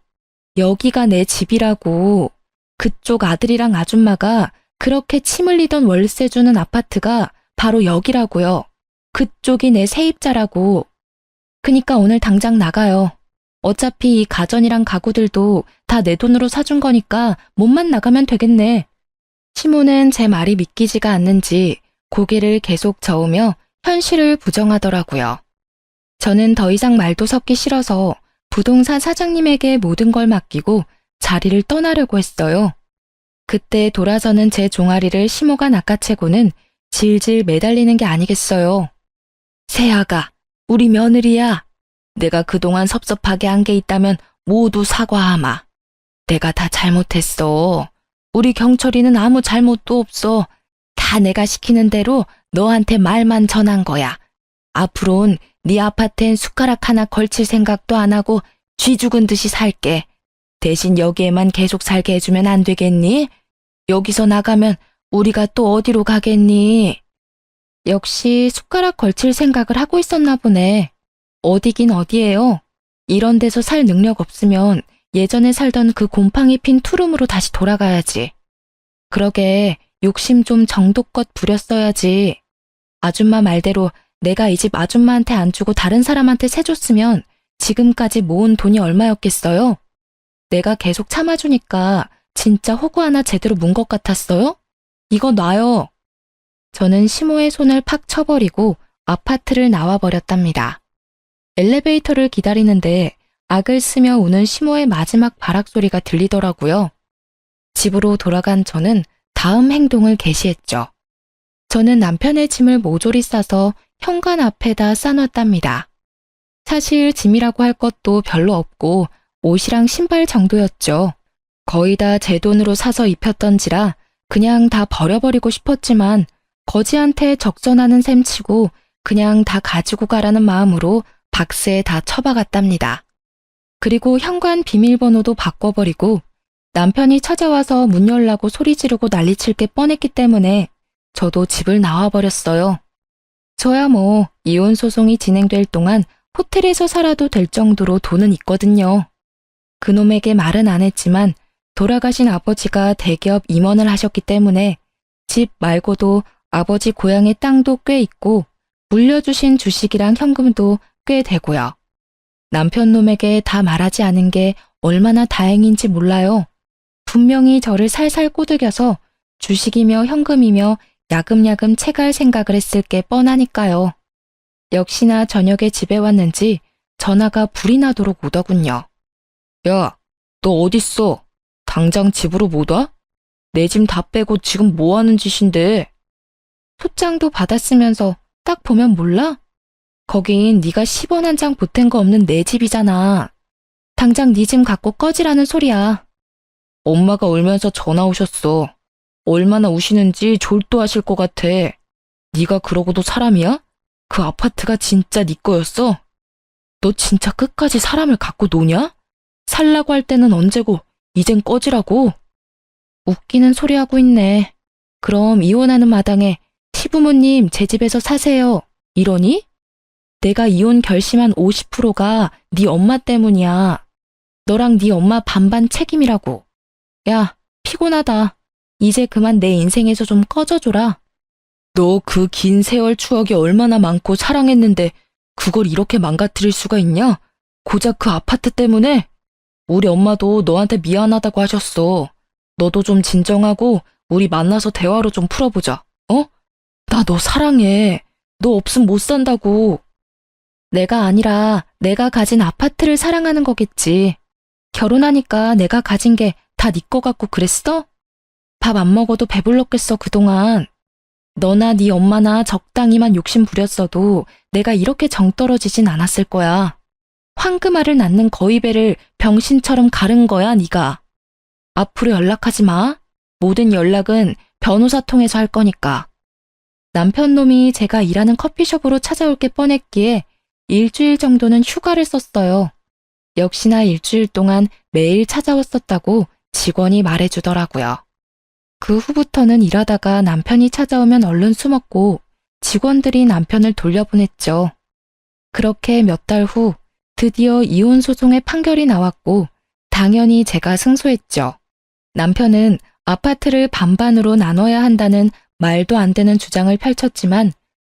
여기가 내 집이라고. 그쪽 아들이랑 아줌마가 그렇게 침 흘리던 월세 주는 아파트가 바로 여기라고요. 그쪽이 내 세입자라고. 그니까 오늘 당장 나가요. 어차피 이 가전이랑 가구들도 다 내 돈으로 사준 거니까 몸만 나가면 되겠네. 시모는 제 말이 믿기지가 않는지 고개를 계속 저으며 현실을 부정하더라고요. 저는 더 이상 말도 섞기 싫어서 부동산 사장님에게 모든 걸 맡기고 자리를 떠나려고 했어요. 그때 돌아서는 제 종아리를 시모가 낚아채고는 질질 매달리는 게 아니겠어요. 세아가, 우리 며느리야. 내가 그동안 섭섭하게 한 게 있다면 모두 사과하마. 내가 다 잘못했어. 우리 경철이는 아무 잘못도 없어. 다 내가 시키는 대로 너한테 말만 전한 거야. 앞으론 네 아파트엔 숟가락 하나 걸칠 생각도 안 하고 쥐 죽은 듯이 살게. 대신 여기에만 계속 살게 해주면 안 되겠니? 여기서 나가면 우리가 또 어디로 가겠니? 역시 숟가락 걸칠 생각을 하고 있었나 보네. 어디긴 어디예요. 이런 데서 살 능력 없으면 예전에 살던 그 곰팡이 핀 투룸으로 다시 돌아가야지. 그러게 욕심 좀 정도껏 부렸어야지. 아줌마 말대로 내가 이 집 아줌마한테 안 주고 다른 사람한테 세줬으면 지금까지 모은 돈이 얼마였겠어요? 내가 계속 참아주니까 진짜 호구 하나 제대로 문 것 같았어요? 이거 놔요. 저는 시모의 손을 팍 쳐버리고 아파트를 나와버렸답니다. 엘리베이터를 기다리는데 악을 쓰며 우는 시모의 마지막 발악 소리가 들리더라고요. 집으로 돌아간 저는 다음 행동을 개시했죠. 저는 남편의 짐을 모조리 싸서 현관 앞에다 싸놨답니다. 사실 짐이라고 할 것도 별로 없고 옷이랑 신발 정도였죠. 거의 다 제 돈으로 사서 입혔던지라 그냥 다 버려버리고 싶었지만 거지한테 적선하는 셈치고 그냥 다 가지고 가라는 마음으로 박스에 다 처박았답니다. 그리고 현관 비밀번호도 바꿔버리고 남편이 찾아와서 문 열라고 소리 지르고 난리칠 게 뻔했기 때문에 저도 집을 나와버렸어요. 저야 뭐 이혼 소송이 진행될 동안 호텔에서 살아도 될 정도로 돈은 있거든요. 그놈에게 말은 안 했지만 돌아가신 아버지가 대기업 임원을 하셨기 때문에 집 말고도 아버지 고향의 땅도 꽤 있고 물려주신 주식이랑 현금도 꽤 되고요. 남편 놈에게 다 말하지 않은 게 얼마나 다행인지 몰라요. 분명히 저를 살살 꼬드겨서 주식이며 현금이며 야금야금 채갈 생각을 했을 게 뻔하니까요. 역시나 저녁에 집에 왔는지 전화가 불이 나도록 오더군요. 야, 너 어딨어? 당장 집으로 못 와? 내 짐 다 빼고 지금 뭐 하는 짓인데? 소장도 받았으면서 딱 보면 몰라? 거긴 네가 10원 한 장 보탠 거 없는 내 집이잖아. 당장 네 짐 갖고 꺼지라는 소리야. 엄마가 울면서 전화 오셨어. 얼마나 우시는지 졸도하실 것 같아. 네가 그러고도 사람이야? 그 아파트가 진짜 네 거였어? 너 진짜 끝까지 사람을 갖고 노냐? 살라고 할 때는 언제고 이젠 꺼지라고. 웃기는 소리 하고 있네. 그럼 이혼하는 마당에 시부모님 제 집에서 사세요. 이러니? 내가 이혼 결심한 50%가 네 엄마 때문이야. 너랑 네 엄마 반반 책임이라고. 야, 피곤하다. 이제 그만 내 인생에서 좀 꺼져줘라. 너 그 긴 세월 추억이 얼마나 많고 사랑했는데 그걸 이렇게 망가뜨릴 수가 있냐? 고작 그 아파트 때문에? 우리 엄마도 너한테 미안하다고 하셨어. 너도 좀 진정하고 우리 만나서 대화로 좀 풀어보자. 어? 나 너 사랑해. 너 없으면 못 산다고. 내가 아니라 내가 가진 아파트를 사랑하는 거겠지. 결혼하니까 내가 가진 게 다 네 거 같고 그랬어? 밥 안 먹어도 배불렀겠어 그동안. 너나 네 엄마나 적당히만 욕심 부렸어도 내가 이렇게 정 떨어지진 않았을 거야. 황금알을 낳는 거위배를 병신처럼 가른 거야 네가. 앞으로 연락하지 마. 모든 연락은 변호사 통해서 할 거니까. 남편 놈이 제가 일하는 커피숍으로 찾아올 게 뻔했기에 일주일 정도는 휴가를 썼어요. 역시나 일주일 동안 매일 찾아왔었다고 직원이 말해주더라고요. 그 후부터는 일하다가 남편이 찾아오면 얼른 숨었고 직원들이 남편을 돌려보냈죠. 그렇게 몇 달 후 드디어 이혼 소송의 판결이 나왔고 당연히 제가 승소했죠. 남편은 아파트를 반반으로 나눠야 한다는 말도 안 되는 주장을 펼쳤지만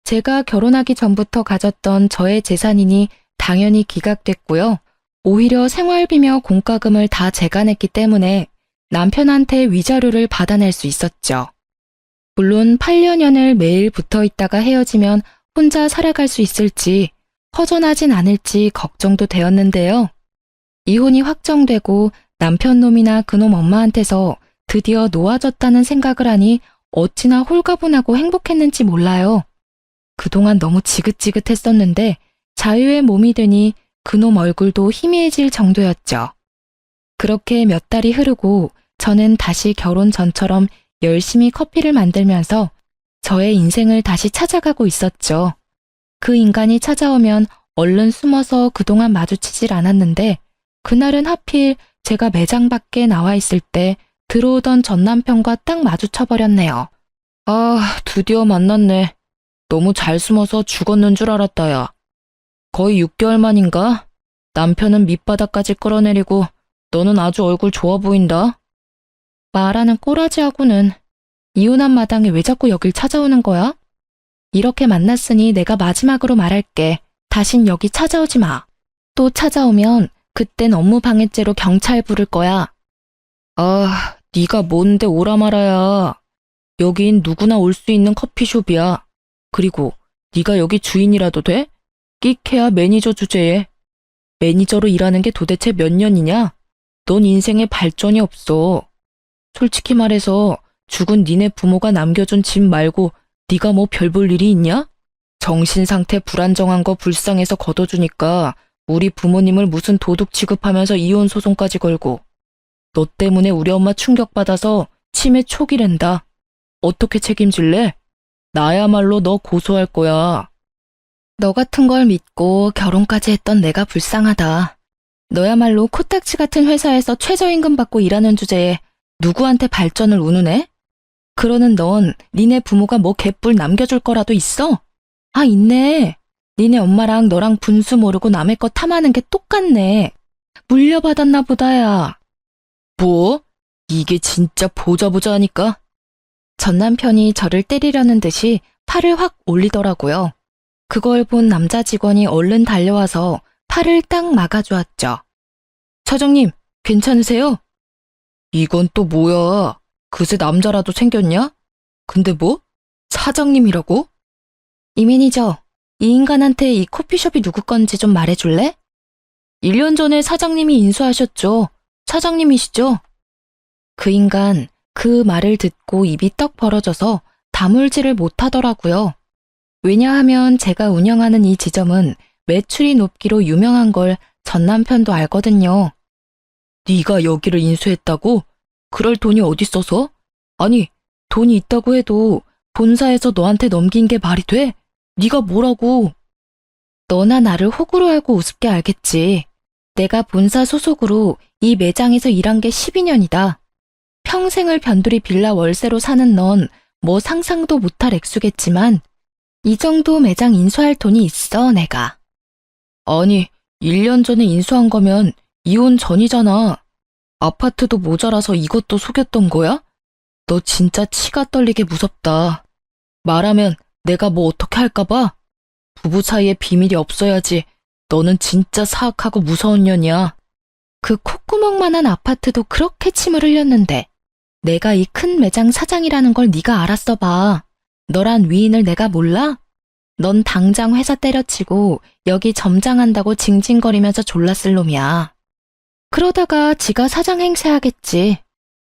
제가 결혼하기 전부터 가졌던 저의 재산이니 당연히 기각됐고요. 오히려 생활비며 공과금을 다 제가 냈기 때문에 남편한테 위자료를 받아낼 수 있었죠. 물론 8년을 매일 붙어 있다가 헤어지면 혼자 살아갈 수 있을지 허전하진 않을지 걱정도 되었는데요. 이혼이 확정되고 남편 놈이나 그놈 엄마한테서 드디어 놓아졌다는 생각을 하니 어찌나 홀가분하고 행복했는지 몰라요. 그동안 너무 지긋지긋했었는데 자유의 몸이 되니 그놈 얼굴도 희미해질 정도였죠. 그렇게 몇 달이 흐르고 저는 다시 결혼 전처럼 열심히 커피를 만들면서 저의 인생을 다시 찾아가고 있었죠. 그 인간이 찾아오면 얼른 숨어서 그동안 마주치질 않았는데 그날은 하필 제가 매장 밖에 나와 있을 때 들어오던 전 남편과 딱 마주쳐버렸네요. 아, 드디어 만났네. 너무 잘 숨어서 죽었는 줄 알았다, 야. 거의 6개월 만인가? 남편은 밑바닥까지 끌어내리고 너는 아주 얼굴 좋아 보인다. 말하는 꼬라지하고는 이혼한 마당에 왜 자꾸 여길 찾아오는 거야? 이렇게 만났으니 내가 마지막으로 말할게. 다신 여기 찾아오지 마. 또 찾아오면 그땐 업무 방해죄로 경찰 부를 거야. 아, 네가 뭔데 오라 말아야. 여긴 누구나 올 수 있는 커피숍이야. 그리고 네가 여기 주인이라도 돼? 끽해야 매니저 주제에. 매니저로 일하는 게 도대체 몇 년이냐? 넌 인생에 발전이 없어. 솔직히 말해서 죽은 니네 부모가 남겨준 집 말고 네가 뭐 별 볼 일이 있냐? 정신 상태 불안정한 거 불쌍해서 걷어주니까 우리 부모님을 무슨 도둑 취급하면서 이혼 소송까지 걸고 너 때문에 우리 엄마 충격받아서 치매 초기랜다. 어떻게 책임질래? 나야말로 너 고소할 거야. 너 같은 걸 믿고 결혼까지 했던 내가 불쌍하다. 너야말로 코딱지 같은 회사에서 최저임금 받고 일하는 주제에 누구한테 발전을 운우네? 그러는 넌 니네 부모가 뭐 개뿔 남겨줄 거라도 있어? 아, 있네. 니네 엄마랑 너랑 분수 모르고 남의 거 탐하는 게 똑같네. 물려받았나 보다야. 뭐? 이게 진짜 보자 하니까? 전 남편이 저를 때리려는 듯이 팔을 확 올리더라고요. 그걸 본 남자 직원이 얼른 달려와서 팔을 딱 막아주었죠. 사장님, 괜찮으세요? 이건 또 뭐야? 그새 남자라도 생겼냐? 근데 뭐? 사장님이라고? 이 매니저, 이 인간한테 이 커피숍이 누구 건지 좀 말해줄래? 1년 전에 사장님이 인수하셨죠. 사장님이시죠? 그 인간, 그 말을 듣고 입이 떡 벌어져서 다물지를 못하더라고요. 왜냐하면 제가 운영하는 이 지점은 매출이 높기로 유명한 걸 전 남편도 알거든요. 네가 여기를 인수했다고? 그럴 돈이 어딨어서? 아니, 돈이 있다고 해도 본사에서 너한테 넘긴 게 말이 돼? 네가 뭐라고? 너나 나를 호구로 알고 우습게 알겠지. 내가 본사 소속으로 이 매장에서 일한 게 12년이다. 평생을 변두리 빌라 월세로 사는 넌 뭐 상상도 못할 액수겠지만 이 정도 매장 인수할 돈이 있어, 내가. 아니, 1년 전에 인수한 거면 이혼 전이잖아. 아파트도 모자라서 이것도 속였던 거야? 너 진짜 치가 떨리게 무섭다. 말하면 내가 뭐 어떻게 할까봐? 부부 사이에 비밀이 없어야지. 너는 진짜 사악하고 무서운 년이야. 그 콧구멍만한 아파트도 그렇게 침을 흘렸는데 내가 이 큰 매장 사장이라는 걸 네가 알았어 봐. 너란 위인을 내가 몰라? 넌 당장 회사 때려치고 여기 점장한다고 징징거리면서 졸랐을 놈이야. 그러다가 지가 사장 행세하겠지.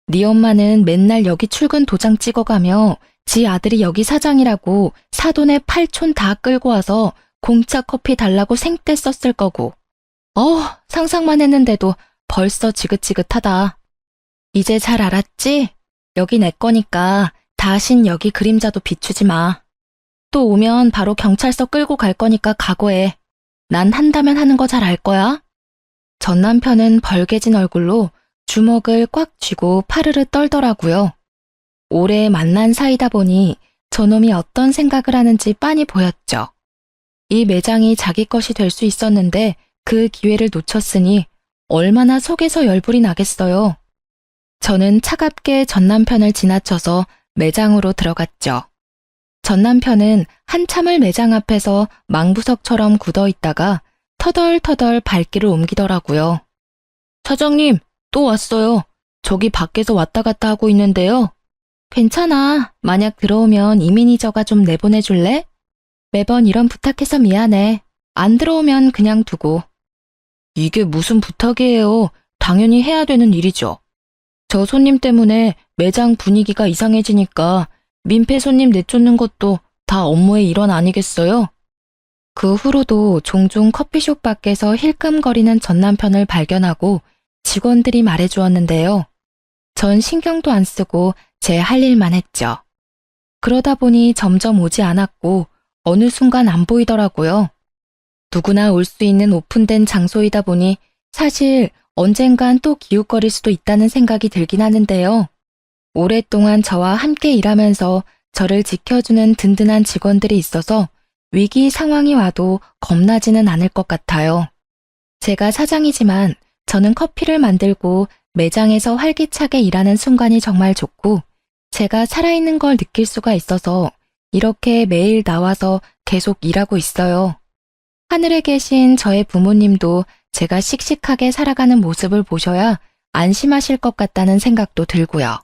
네 엄마는 맨날 여기 출근 도장 찍어가며 지 아들이 여기 사장이라고 사돈의 팔촌 다 끌고 와서 공짜 커피 달라고 생떼 썼을 거고. 상상만 했는데도 벌써 지긋지긋하다. 이제 잘 알았지? 여기 내 거니까 다신 여기 그림자도 비추지 마. 또 오면 바로 경찰서 끌고 갈 거니까 각오해. 난 한다면 하는 거 잘 알 거야. 전 남편은 벌개진 얼굴로 주먹을 꽉 쥐고 파르르 떨더라고요. 오래 만난 사이다 보니 저놈이 어떤 생각을 하는지 빤히 보였죠. 이 매장이 자기 것이 될 수 있었는데 그 기회를 놓쳤으니 얼마나 속에서 열불이 나겠어요. 저는 차갑게 전 남편을 지나쳐서 매장으로 들어갔죠. 전 남편은 한참을 매장 앞에서 망부석처럼 굳어 있다가 터덜터덜 발길을 옮기더라고요. 사장님, 또 왔어요. 저기 밖에서 왔다 갔다 하고 있는데요. 괜찮아. 만약 들어오면 이 매니저가 좀 내보내줄래? 매번 이런 부탁해서 미안해. 안 들어오면 그냥 두고. 이게 무슨 부탁이에요. 당연히 해야 되는 일이죠. 저 손님 때문에 매장 분위기가 이상해지니까 민폐 손님 내쫓는 것도 다 업무의 일환 아니겠어요? 그 후로도 종종 커피숍 밖에서 힐끔거리는 전 남편을 발견하고 직원들이 말해주었는데요. 전 신경도 안 쓰고 제 할 일만 했죠. 그러다 보니 점점 오지 않았고 어느 순간 안 보이더라고요. 누구나 올 수 있는 오픈된 장소이다 보니 사실 언젠간 또 기웃거릴 수도 있다는 생각이 들긴 하는데요. 오랫동안 저와 함께 일하면서 저를 지켜주는 든든한 직원들이 있어서 위기 상황이 와도 겁나지는 않을 것 같아요. 제가 사장이지만 저는 커피를 만들고 매장에서 활기차게 일하는 순간이 정말 좋고 제가 살아있는 걸 느낄 수가 있어서 이렇게 매일 나와서 계속 일하고 있어요. 하늘에 계신 저의 부모님도 제가 씩씩하게 살아가는 모습을 보셔야 안심하실 것 같다는 생각도 들고요.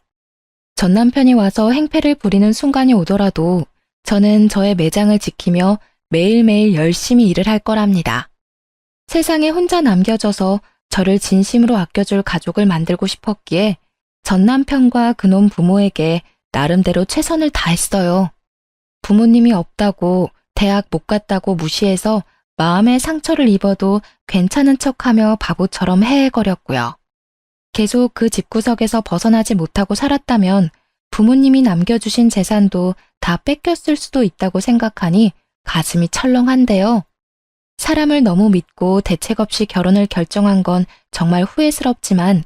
전 남편이 와서 행패를 부리는 순간이 오더라도 저는 저의 매장을 지키며 매일매일 열심히 일을 할 거랍니다. 세상에 혼자 남겨져서 저를 진심으로 아껴줄 가족을 만들고 싶었기에 전 남편과 그놈 부모에게 나름대로 최선을 다했어요. 부모님이 없다고 대학 못 갔다고 무시해서 마음의 상처를 입어도 괜찮은 척하며 바보처럼 헤헤거렸고요. 계속 그 집구석에서 벗어나지 못하고 살았다면 부모님이 남겨주신 재산도 다 뺏겼을 수도 있다고 생각하니 가슴이 철렁한데요. 사람을 너무 믿고 대책 없이 결혼을 결정한 건 정말 후회스럽지만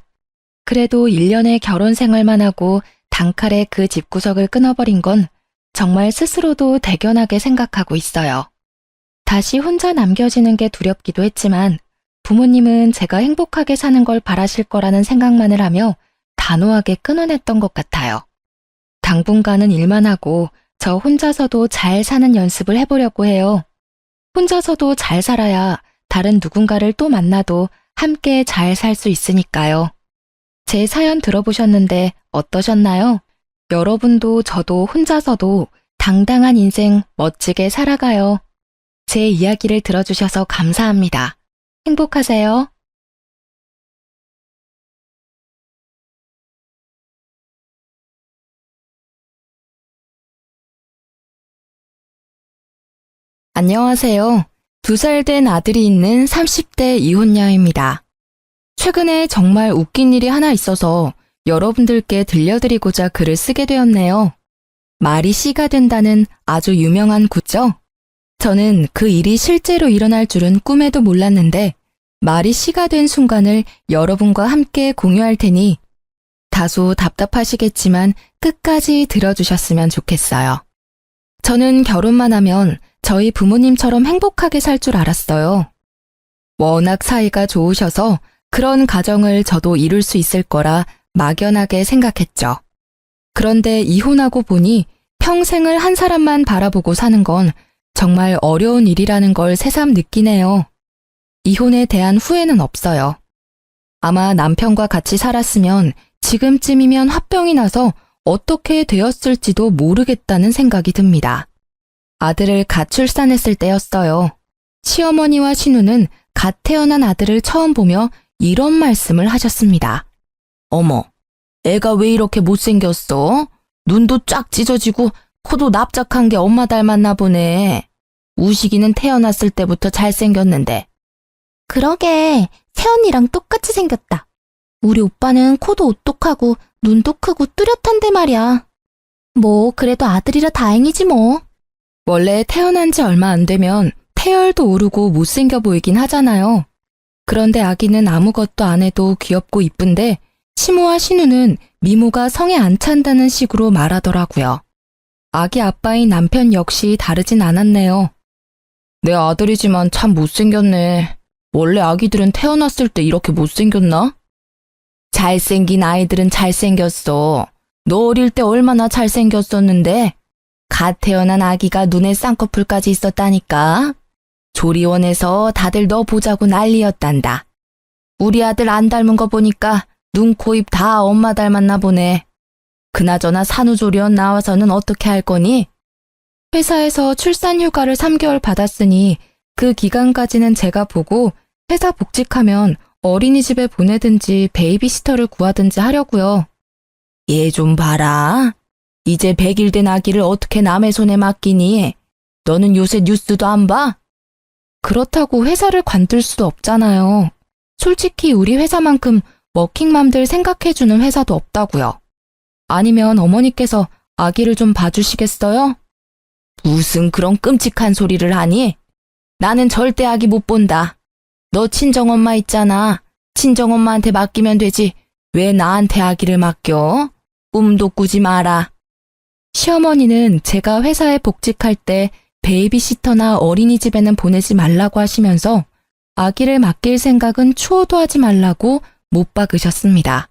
그래도 1년의 결혼 생활만 하고 단칼에 그 집구석을 끊어버린 건 정말 스스로도 대견하게 생각하고 있어요. 다시 혼자 남겨지는 게 두렵기도 했지만 부모님은 제가 행복하게 사는 걸 바라실 거라는 생각만을 하며 단호하게 끊어냈던 것 같아요. 당분간은 일만 하고 저 혼자서도 잘 사는 연습을 해보려고 해요. 혼자서도 잘 살아야 다른 누군가를 또 만나도 함께 잘 살 수 있으니까요. 제 사연 들어보셨는데 어떠셨나요? 여러분도 저도 혼자서도 당당한 인생 멋지게 살아가요. 제 이야기를 들어주셔서 감사합니다. 행복하세요. 안녕하세요. 2살 된 아들이 있는 30대 이혼녀입니다. 최근에 정말 웃긴 일이 하나 있어서 여러분들께 들려드리고자 글을 쓰게 되었네요. 말이 씨가 된다는 아주 유명한 구죠? 저는 그 일이 실제로 일어날 줄은 꿈에도 몰랐는데 말이 씨가 된 순간을 여러분과 함께 공유할 테니 다소 답답하시겠지만 끝까지 들어주셨으면 좋겠어요. 저는 결혼만 하면 저희 부모님처럼 행복하게 살 줄 알았어요. 워낙 사이가 좋으셔서 그런 가정을 저도 이룰 수 있을 거라 막연하게 생각했죠. 그런데 이혼하고 보니 평생을 한 사람만 바라보고 사는 건 정말 어려운 일이라는 걸 새삼 느끼네요. 이혼에 대한 후회는 없어요. 아마 남편과 같이 살았으면 지금쯤이면 화병이 나서 어떻게 되었을지도 모르겠다는 생각이 듭니다. 아들을 갓 출산했을 때였어요. 시어머니와 신우는 갓 태어난 아들을 처음 보며 이런 말씀을 하셨습니다. 어머, 애가 왜 이렇게 못생겼어? 눈도 쫙 찢어지고 코도 납작한 게 엄마 닮았나 보네. 우식이는 태어났을 때부터 잘생겼는데. 그러게, 세연이랑 똑같이 생겼다. 우리 오빠는 코도 오똑하고 눈도 크고 뚜렷한데 말이야. 뭐 그래도 아들이라 다행이지 뭐. 원래 태어난 지 얼마 안 되면 태열도 오르고 못생겨 보이긴 하잖아요. 그런데 아기는 아무것도 안 해도 귀엽고 이쁜데 시모와 신우는 미모가 성에 안 찬다는 식으로 말하더라고요. 아기 아빠인 남편 역시 다르진 않았네요. 내 아들이지만 참 못생겼네. 원래 아기들은 태어났을 때 이렇게 못생겼나? 잘생긴 아이들은 잘생겼어. 너 어릴 때 얼마나 잘생겼었는데? 갓 태어난 아기가 눈에 쌍꺼풀까지 있었다니까. 조리원에서 다들 너 보자고 난리였단다. 우리 아들 안 닮은 거 보니까 눈, 코, 입 다 엄마 닮았나 보네. 그나저나 산후조리원 나와서는 어떻게 할 거니? 회사에서 출산 휴가를 3개월 받았으니 그 기간까지는 제가 보고 회사 복직하면 어린이집에 보내든지 베이비시터를 구하든지 하려고요. 얘 좀 봐라. 이제 100일 된 아기를 어떻게 남의 손에 맡기니? 너는 요새 뉴스도 안 봐? 그렇다고 회사를 관둘 수도 없잖아요. 솔직히 우리 회사만큼 워킹맘들 생각해주는 회사도 없다고요. 아니면 어머니께서 아기를 좀 봐주시겠어요? 무슨 그런 끔찍한 소리를 하니? 나는 절대 아기 못 본다. 너 친정엄마 있잖아. 친정엄마한테 맡기면 되지. 왜 나한테 아기를 맡겨? 꿈도 꾸지 마라. 시어머니는 제가 회사에 복직할 때 베이비시터나 어린이집에는 보내지 말라고 하시면서 아기를 맡길 생각은 추호도 하지 말라고 못 박으셨습니다.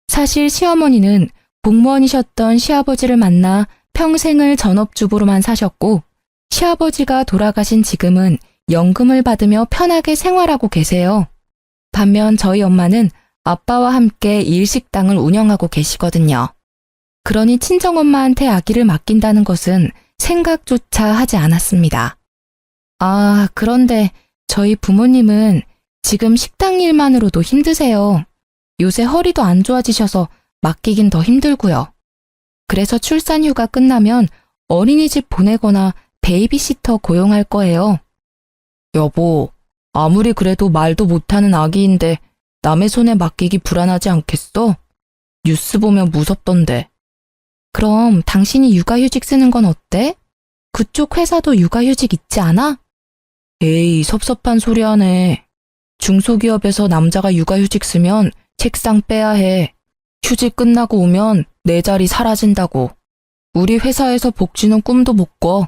사실 시어머니는 공무원이셨던 시아버지를 만나 평생을 전업주부로만 사셨고 시아버지가 돌아가신 지금은 연금을 받으며 편하게 생활하고 계세요. 반면 저희 엄마는 아빠와 함께 일식당을 운영하고 계시거든요. 그러니 친정엄마한테 아기를 맡긴다는 것은 생각조차 하지 않았습니다. 아, 그런데 저희 부모님은 지금 식당 일만으로도 힘드세요. 요새 허리도 안 좋아지셔서 맡기긴 더 힘들고요. 그래서 출산 휴가 끝나면 어린이집 보내거나 베이비시터 고용할 거예요. 여보, 아무리 그래도 말도 못하는 아기인데 남의 손에 맡기기 불안하지 않겠어? 뉴스 보면 무섭던데. 그럼 당신이 육아휴직 쓰는 건 어때? 그쪽 회사도 육아휴직 있지 않아? 에이, 섭섭한 소리 하네. 중소기업에서 남자가 육아휴직 쓰면 책상 빼야 해. 휴직 끝나고 오면 내 자리 사라진다고. 우리 회사에서 복지는 꿈도 못 꿔.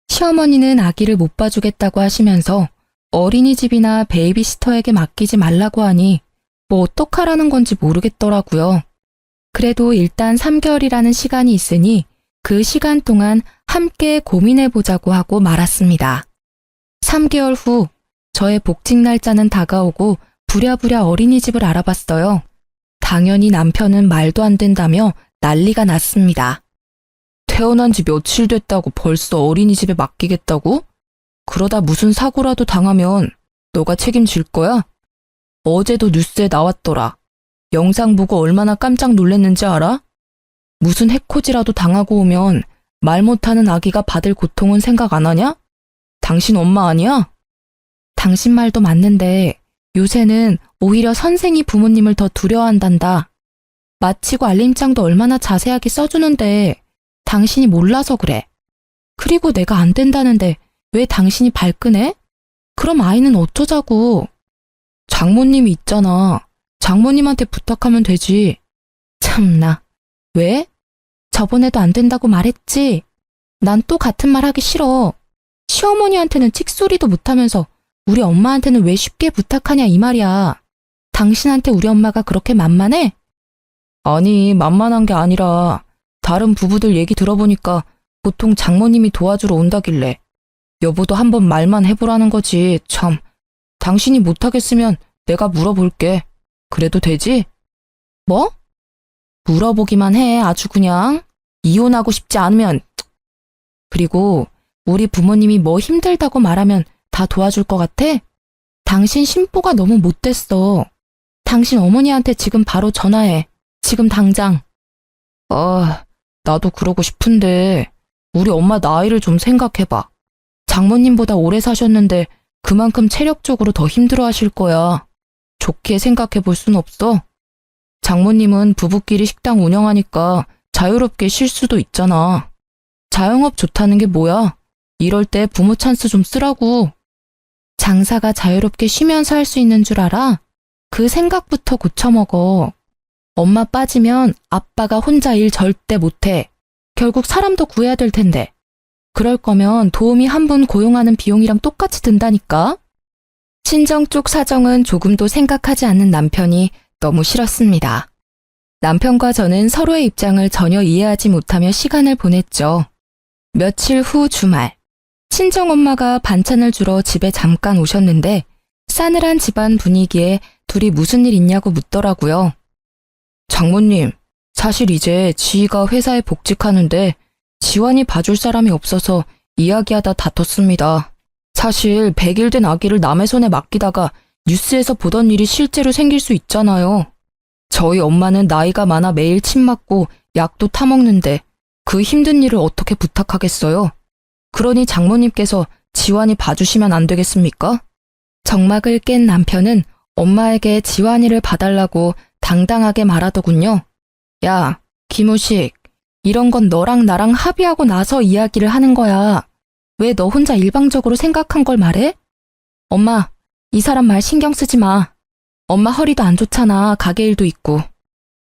시어머니는 아기를 못 봐주겠다고 하시면서 어린이집이나 베이비시터에게 맡기지 말라고 하니 뭐 어떡하라는 건지 모르겠더라고요. 그래도 일단 3개월이라는 시간이 있으니 그 시간 동안 함께 고민해보자고 하고 말았습니다. 3개월 후 저의 복직 날짜는 다가오고 부랴부랴 어린이집을 알아봤어요. 당연히 남편은 말도 안 된다며 난리가 났습니다. 태어난 지 며칠 됐다고 벌써 어린이집에 맡기겠다고? 그러다 무슨 사고라도 당하면 너가 책임질 거야? 어제도 뉴스에 나왔더라. 영상 보고 얼마나 깜짝 놀랐는지 알아? 무슨 해코지라도 당하고 오면 말 못하는 아기가 받을 고통은 생각 안 하냐? 당신 엄마 아니야? 당신 말도 맞는데 요새는 오히려 선생이 부모님을 더 두려워한단다. 마치고 알림장도 얼마나 자세하게 써주는데 당신이 몰라서 그래. 그리고 내가 안 된다는데 왜 당신이 발끈해? 그럼 아이는 어쩌자고. 장모님이 있잖아. 장모님한테 부탁하면 되지. 참나. 왜? 저번에도 안 된다고 말했지? 난 또 같은 말 하기 싫어. 시어머니한테는 틱소리도 못하면서 우리 엄마한테는 왜 쉽게 부탁하냐 이 말이야. 당신한테 우리 엄마가 그렇게 만만해? 아니, 만만한 게 아니라 다른 부부들 얘기 들어보니까 보통 장모님이 도와주러 온다길래 여보도 한번 말만 해보라는 거지. 참, 당신이 못하겠으면 내가 물어볼게. 그래도 되지? 뭐? 물어보기만 해, 아주 그냥. 이혼하고 싶지 않으면. 그리고 우리 부모님이 뭐 힘들다고 말하면 다 도와줄 것 같아? 당신 심보가 너무 못됐어. 당신 어머니한테 지금 바로 전화해. 지금 당장. 나도 그러고 싶은데 우리 엄마 나이를 좀 생각해봐. 장모님보다 오래 사셨는데 그만큼 체력적으로 더 힘들어하실 거야. 좋게 생각해 볼 순 없어? 장모님은 부부끼리 식당 운영하니까 자유롭게 쉴 수도 있잖아. 자영업 좋다는 게 뭐야? 이럴 때 부모 찬스 좀 쓰라고. 장사가 자유롭게 쉬면서 할 수 있는 줄 알아? 그 생각부터 고쳐먹어. 엄마 빠지면 아빠가 혼자 일 절대 못해. 결국 사람도 구해야 될 텐데. 그럴 거면 도우미 한 분 고용하는 비용이랑 똑같이 든다니까? 친정 쪽 사정은 조금도 생각하지 않는 남편이 너무 싫었습니다. 남편과 저는 서로의 입장을 전혀 이해하지 못하며 시간을 보냈죠. 며칠 후 주말, 친정엄마가 반찬을 주러 집에 잠깐 오셨는데 싸늘한 집안 분위기에 둘이 무슨 일 있냐고 묻더라고요. 장모님, 사실 이제 지희가 회사에 복직하는데 지환이 봐줄 사람이 없어서 이야기하다 다퉜습니다. 사실 100일 된 아기를 남의 손에 맡기다가 뉴스에서 보던 일이 실제로 생길 수 있잖아요. 저희 엄마는 나이가 많아 매일 침 맞고 약도 타먹는데 그 힘든 일을 어떻게 부탁하겠어요? 그러니 장모님께서 지환이 봐주시면 안 되겠습니까? 정막을 깬 남편은 엄마에게 지환이를 봐달라고 당당하게 말하더군요. 야, 김우식, 이런 건 너랑 나랑 합의하고 나서 이야기를 하는 거야. 왜 너 혼자 일방적으로 생각한 걸 말해? 엄마, 이 사람 말 신경 쓰지 마. 엄마 허리도 안 좋잖아. 가게 일도 있고.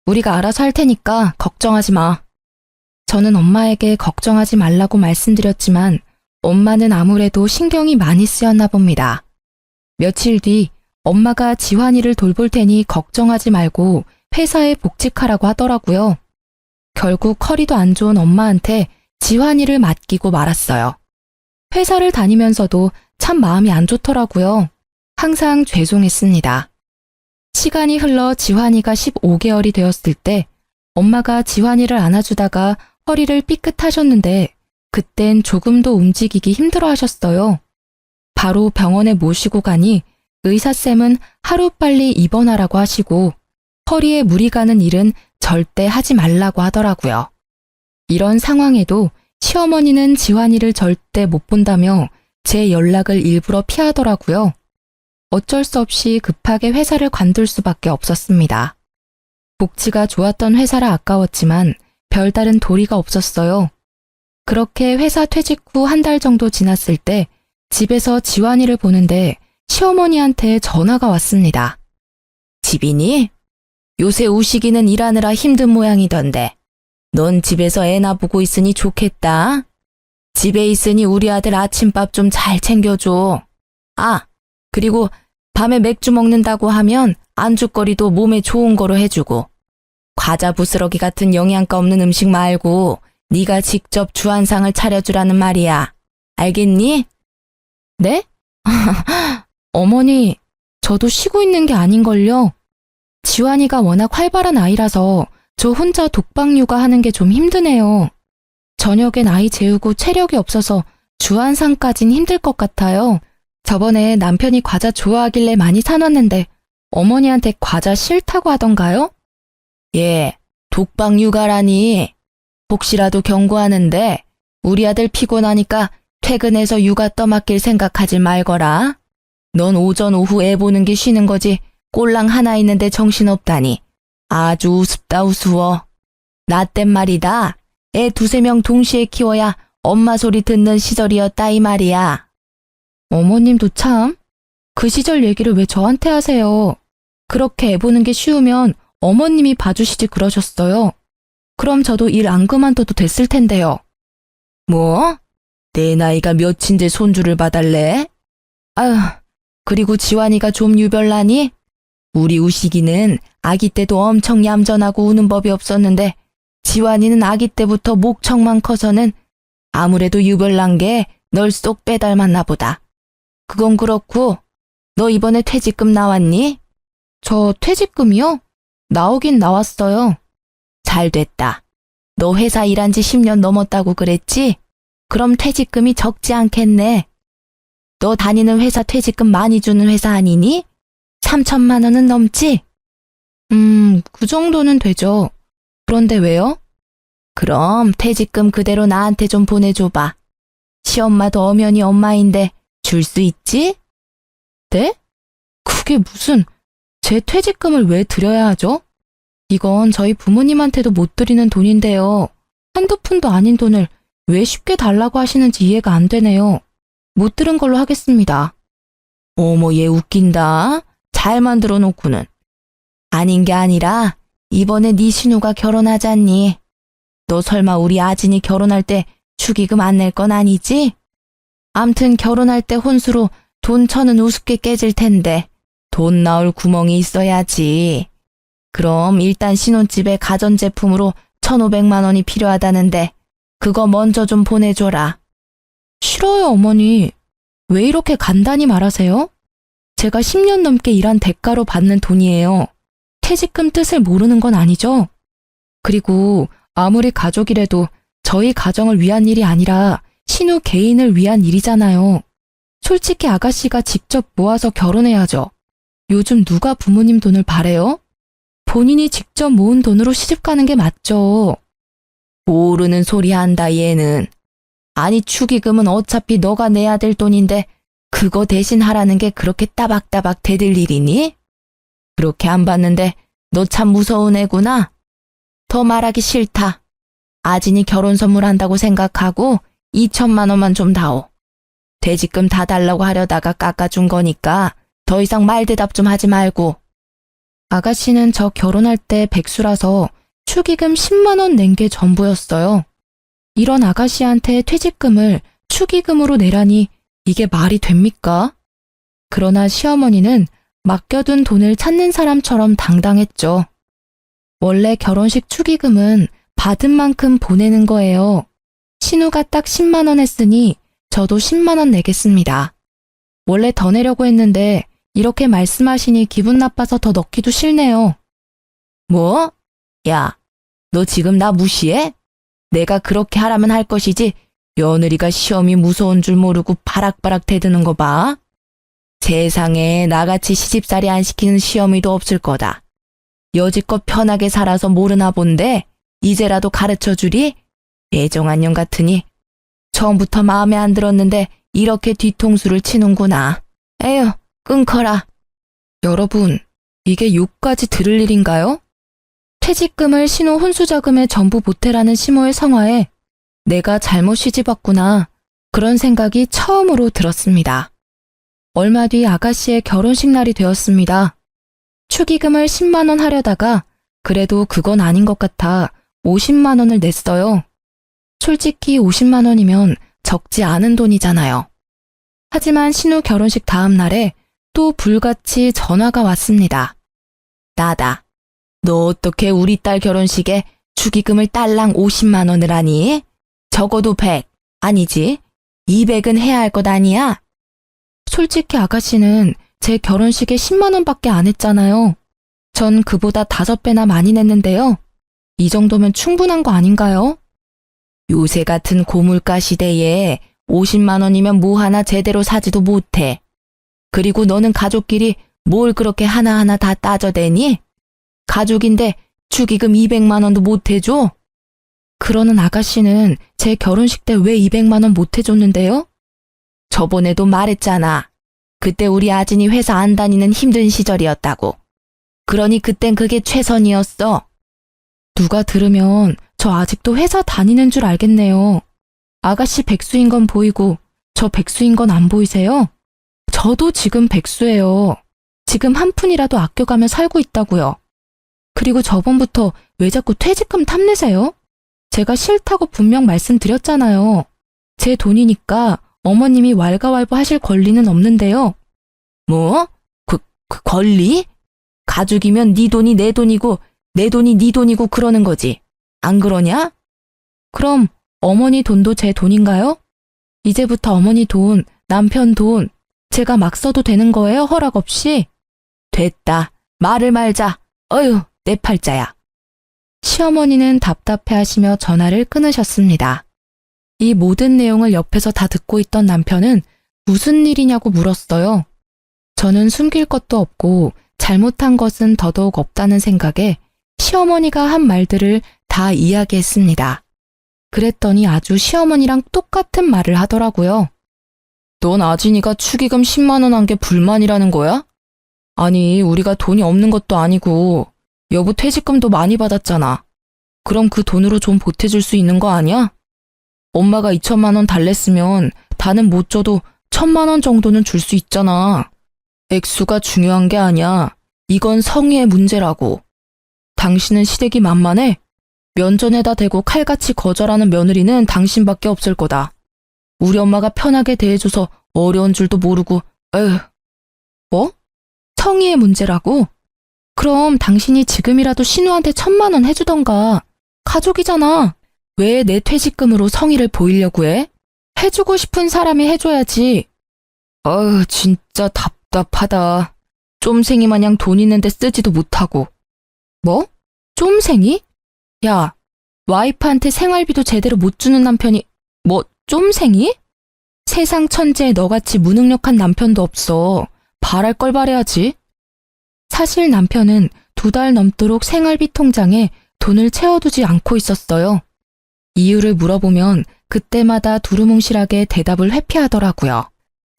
우리가 알아서 할 테니까 걱정하지 마. 저는 엄마에게 걱정하지 말라고 말씀드렸지만 엄마는 아무래도 신경이 많이 쓰였나 봅니다. 며칠 뒤 엄마가 지환이를 돌볼 테니 걱정하지 말고 회사에 복직하라고 하더라고요. 결국 허리도 안 좋은 엄마한테 지환이를 맡기고 말았어요. 회사를 다니면서도 참 마음이 안 좋더라고요. 항상 죄송했습니다. 시간이 흘러 지환이가 15개월이 되었을 때 엄마가 지환이를 안아주다가 허리를 삐끗하셨는데 그땐 조금도 움직이기 힘들어 하셨어요. 바로 병원에 모시고 가니 의사쌤은 하루빨리 입원하라고 하시고 허리에 물이 가는 일은 절대 하지 말라고 하더라고요. 이런 상황에도 시어머니는 지환이를 절대 못 본다며 제 연락을 일부러 피하더라고요. 어쩔 수 없이 급하게 회사를 관둘 수밖에 없었습니다. 복지가 좋았던 회사라 아까웠지만 별다른 도리가 없었어요. 그렇게 회사 퇴직 후 한 달 정도 지났을 때 집에서 지환이를 보는데 시어머니한테 전화가 왔습니다. 집이니? 요새 우식이는 일하느라 힘든 모양이던데. 넌 집에서 애나 보고 있으니 좋겠다. 집에 있으니 우리 아들 아침밥 좀 잘 챙겨줘. 아, 그리고 밤에 맥주 먹는다고 하면 안주거리도 몸에 좋은 거로 해주고. 과자 부스러기 같은 영양가 없는 음식 말고 네가 직접 주한상을 차려주라는 말이야. 알겠니? 네? 어머니, 저도 쉬고 있는 게 아닌걸요. 지환이가 워낙 활발한 아이라서 저 혼자 독박 육아하는 게 좀 힘드네요. 저녁엔 아이 재우고 체력이 없어서 주한상까진 힘들 것 같아요. 저번에 남편이 과자 좋아하길래 많이 사놨는데 어머니한테 과자 싫다고 하던가요? 예, 독박 육아라니. 혹시라도 경고하는데 우리 아들 피곤하니까 퇴근해서 육아 떠맡길 생각하지 말거라. 넌 오전 오후 애 보는 게 쉬는 거지 꼴랑 하나 있는데 정신없다니. 아주 우습다 우스워. 나 땐 말이다. 애 2~3명 동시에 키워야 엄마 소리 듣는 시절이었다 이 말이야. 어머님도 참. 그 시절 얘기를 왜 저한테 하세요? 그렇게 애 보는 게 쉬우면 어머님이 봐주시지 그러셨어요. 그럼 저도 일 안 그만둬도 됐을 텐데요. 뭐? 내 나이가 몇인데 손주를 봐달래? 아휴, 그리고 지환이가 좀 유별나니? 우리 우식이는 아기 때도 엄청 얌전하고 우는 법이 없었는데 지환이는 아기 때부터 목청만 커서는 아무래도 유별난 게 널 쏙 빼닮았나 보다. 그건 그렇고 너 이번에 퇴직금 나왔니? 저 퇴직금이요? 나오긴 나왔어요. 잘 됐다. 너 회사 일한 지 10년 넘었다고 그랬지? 그럼 퇴직금이 적지 않겠네. 너 다니는 회사 퇴직금 많이 주는 회사 아니니? 3천만 원은 넘지? 그 정도는 되죠. 그런데 왜요? 그럼 퇴직금 그대로 나한테 좀 보내줘봐. 시엄마도 엄연히 엄마인데 줄 수 있지? 네? 그게 무슨, 제 퇴직금을 왜 드려야 하죠? 이건 저희 부모님한테도 못 드리는 돈인데요. 한두 푼도 아닌 돈을 왜 쉽게 달라고 하시는지 이해가 안 되네요. 못 들은 걸로 하겠습니다. 어머, 얘 웃긴다. 잘 만들어 놓고는. 아닌 게 아니라 이번에 네 신우가 결혼하잖니. 너 설마 우리 아진이 결혼할 때 축의금 안 낼 건 아니지? 암튼 결혼할 때 혼수로 돈 1,000은 우습게 깨질 텐데 돈 나올 구멍이 있어야지. 그럼 일단 신혼집에 가전제품으로 1,500만 원이 필요하다는데 그거 먼저 좀 보내줘라. 싫어요, 어머니. 왜 이렇게 간단히 말하세요? 제가 10년 넘게 일한 대가로 받는 돈이에요. 퇴직금 뜻을 모르는 건 아니죠? 그리고 아무리 가족이라도 저희 가정을 위한 일이 아니라 신우 개인을 위한 일이잖아요. 솔직히 아가씨가 직접 모아서 결혼해야죠. 요즘 누가 부모님 돈을 바래요? 본인이 직접 모은 돈으로 시집가는 게 맞죠. 모르는 소리 한다 얘는. 아니 축의금은 어차피 너가 내야 될 돈인데 그거 대신 하라는 게 그렇게 따박따박 대들 일이니? 그렇게 안 받는데 너 참 무서운 애구나. 더 말하기 싫다. 아진이 결혼 선물한다고 생각하고 2천만 원만 좀 다오. 퇴직금 다 달라고 하려다가 깎아준 거니까 더 이상 말 대답 좀 하지 말고. 아가씨는 저 결혼할 때 백수라서 축의금 10만 원 낸 게 전부였어요. 이런 아가씨한테 퇴직금을 축의금으로 내라니 이게 말이 됩니까? 그러나 시어머니는 맡겨둔 돈을 찾는 사람처럼 당당했죠. 원래 결혼식 축의금은 받은 만큼 보내는 거예요. 신우가 딱 10만 원 했으니 저도 10만 원 내겠습니다. 원래 더 내려고 했는데 이렇게 말씀하시니 기분 나빠서 더 넣기도 싫네요. 뭐? 야, 너 지금 나 무시해? 내가 그렇게 하라면 할 것이지 며느리가 시험이 무서운 줄 모르고 바락바락 대드는 거 봐. 세상에 나같이 시집살이 안 시키는 시어미도 없을 거다. 여지껏 편하게 살아서 모르나 본데 이제라도 가르쳐주리? 애정한 년 같으니 처음부터 마음에 안 들었는데 이렇게 뒤통수를 치는구나. 에휴, 끊거라. 여러분, 이게 욕까지 들을 일인가요? 퇴직금을 신우 혼수자금에 전부 보태라는 시모의 성화에 내가 잘못 시집왔구나. 그런 생각이 처음으로 들었습니다. 얼마 뒤 아가씨의 결혼식 날이 되었습니다. 축의금을 10만 원 하려다가 그래도 그건 아닌 것 같아 50만 원을 냈어요. 솔직히 50만 원이면 적지 않은 돈이잖아요. 하지만 신우 결혼식 다음 날에 또 불같이 전화가 왔습니다. 나다. 너 어떻게 우리 딸 결혼식에 축의금을 딸랑 50만 원을 하니? 적어도 100, 아니지 200은 해야 할 것 아니야? 솔직히 아가씨는 제 결혼식에 10만 원밖에 안 했잖아요. 전 그보다 5배나 많이 냈는데요. 이 정도면 충분한 거 아닌가요? 요새 같은 고물가 시대에 50만 원이면 뭐 하나 제대로 사지도 못해. 그리고 너는 가족끼리 뭘 그렇게 하나하나 다 따져대니? 가족인데 축의금 200만 원도 못 해줘? 그러는 아가씨는 제 결혼식 때 왜 200만 원 못 해줬는데요? 저번에도 말했잖아. 그때 우리 아진이 회사 안 다니는 힘든 시절이었다고. 그러니 그땐 그게 최선이었어. 누가 들으면 저 아직도 회사 다니는 줄 알겠네요. 아가씨 백수인 건 보이고 저 백수인 건 안 보이세요? 저도 지금 백수예요. 지금 한 푼이라도 아껴가며 살고 있다고요. 그리고 저번부터 왜 자꾸 퇴직금 탐내세요? 제가 싫다고 분명 말씀드렸잖아요. 제 돈이니까 어머님이 왈가왈부 하실 권리는 없는데요. 뭐? 그 권리? 가족이면 네 돈이 내 돈이고 내 돈이 네 돈이고 그러는 거지. 안 그러냐? 그럼 어머니 돈도 제 돈인가요? 이제부터 어머니 돈, 남편 돈 제가 막 써도 되는 거예요? 허락 없이? 됐다. 말을 말자. 어휴, 내 팔자야. 시어머니는 답답해하시며 전화를 끊으셨습니다. 이 모든 내용을 옆에서 다 듣고 있던 남편은 무슨 일이냐고 물었어요. 저는 숨길 것도 없고 잘못한 것은 더더욱 없다는 생각에 시어머니가 한 말들을 다 이야기했습니다. 그랬더니 아주 시어머니랑 똑같은 말을 하더라고요. 넌 아진이가 축의금 10만 원 한 게 불만이라는 거야? 아니, 우리가 돈이 없는 것도 아니고 여보 퇴직금도 많이 받았잖아. 그럼 그 돈으로 좀 보태줄 수 있는 거 아니야? 엄마가 2천만 원 달랬으면 다는 못 줘도 1,000만 원 정도는 줄 수 있잖아. 액수가 중요한 게 아니야. 이건 성의의 문제라고. 당신은 시댁이 만만해? 면전에다 대고 칼같이 거절하는 며느리는 당신밖에 없을 거다. 우리 엄마가 편하게 대해줘서 어려운 줄도 모르고, 에휴. 뭐? 성의의 문제라고? 그럼 당신이 지금이라도 신우한테 1,000만 원 해주던가. 가족이잖아. 왜 내 퇴직금으로 성의를 보이려고 해? 해주고 싶은 사람이 해줘야지. 어휴, 진짜 답답하다. 쫌생이 마냥 돈 있는데 쓰지도 못하고. 뭐? 쫌생이? 야, 와이프한테 생활비도 제대로 못 주는 남편이 뭐 쫌생이? 세상 천지에 너같이 무능력한 남편도 없어. 바랄 걸 바래야지. 사실 남편은 2달 넘도록 생활비 통장에 돈을 채워두지 않고 있었어요. 이유를 물어보면 그때마다 두루뭉실하게 대답을 회피하더라고요.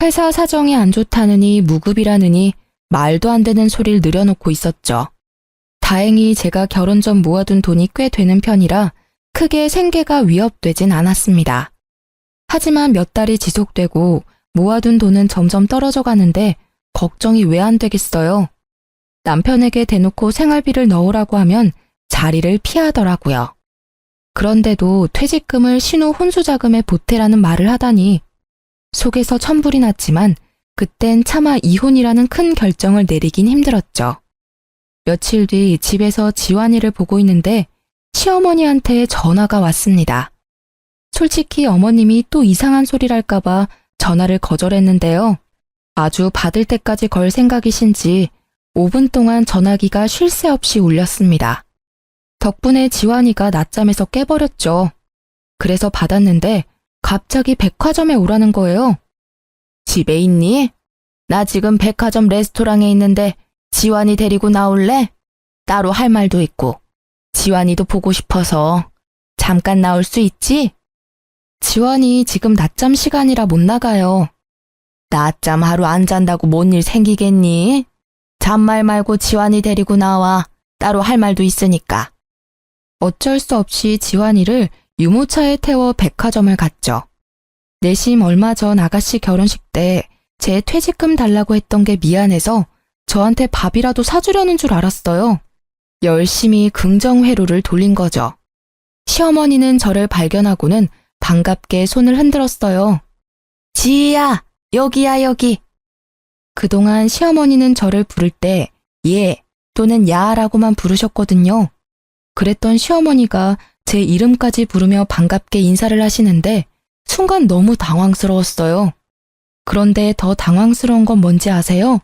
회사 사정이 안 좋다느니 무급이라느니 말도 안 되는 소리를 늘여놓고 있었죠. 다행히 제가 결혼 전 모아둔 돈이 꽤 되는 편이라 크게 생계가 위협되진 않았습니다. 하지만 몇 달이 지속되고 모아둔 돈은 점점 떨어져 가는데 걱정이 왜 안 되겠어요. 남편에게 대놓고 생활비를 넣으라고 하면 자리를 피하더라고요. 그런데도 퇴직금을 신우 혼수자금에 보태라는 말을 하다니 속에서 천불이 났지만 그땐 차마 이혼이라는 큰 결정을 내리긴 힘들었죠. 며칠 뒤 집에서 지환이를 보고 있는데 시어머니한테 전화가 왔습니다. 솔직히 어머님이 또 이상한 소리랄까봐 전화를 거절했는데요. 아주 받을 때까지 걸 생각이신지 5분 동안 전화기가 쉴 새 없이 울렸습니다. 덕분에 지환이가 낮잠에서 깨버렸죠. 그래서 받았는데 갑자기 백화점에 오라는 거예요. 집에 있니? 나 지금 백화점 레스토랑에 있는데 지환이 데리고 나올래? 따로 할 말도 있고 지환이도 보고 싶어서 잠깐 나올 수 있지? 지환이 지금 낮잠 시간이라 못 나가요. 낮잠 하루 안 잔다고 뭔 일 생기겠니? 잔말 말고 지환이 데리고 나와. 따로 할 말도 있으니까. 어쩔 수 없이 지환이를 유모차에 태워 백화점을 갔죠. 내심 얼마 전 아가씨 결혼식 때 제 퇴직금 달라고 했던 게 미안해서 저한테 밥이라도 사주려는 줄 알았어요. 열심히 긍정회로를 돌린 거죠. 시어머니는 저를 발견하고는 반갑게 손을 흔들었어요. 지희야, 여기야, 여기. 그동안 시어머니는 저를 부를 때 예 또는 야라고만 부르셨거든요. 그랬던 시어머니가 제 이름까지 부르며 반갑게 인사를 하시는데 순간 너무 당황스러웠어요. 그런데 더 당황스러운 건 뭔지 아세요?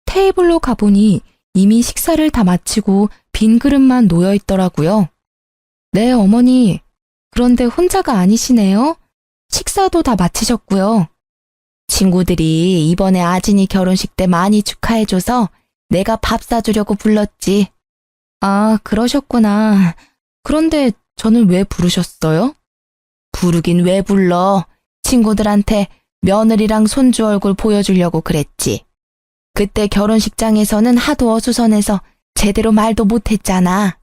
테이블로 가보니 이미 식사를 다 마치고 빈 그릇만 놓여 있더라고요. 네, 어머니. 그런데 혼자가 아니시네요. 식사도 다 마치셨고요. 친구들이 이번에 아진이 결혼식 때 많이 축하해줘서 내가 밥 사주려고 불렀지. 아, 그러셨구나. 그런데 저는 왜 부르셨어요? 부르긴 왜 불러. 친구들한테 며느리랑 손주 얼굴 보여주려고 그랬지. 그때 결혼식장에서는 하도 어수선해서 제대로 말도 못했잖아.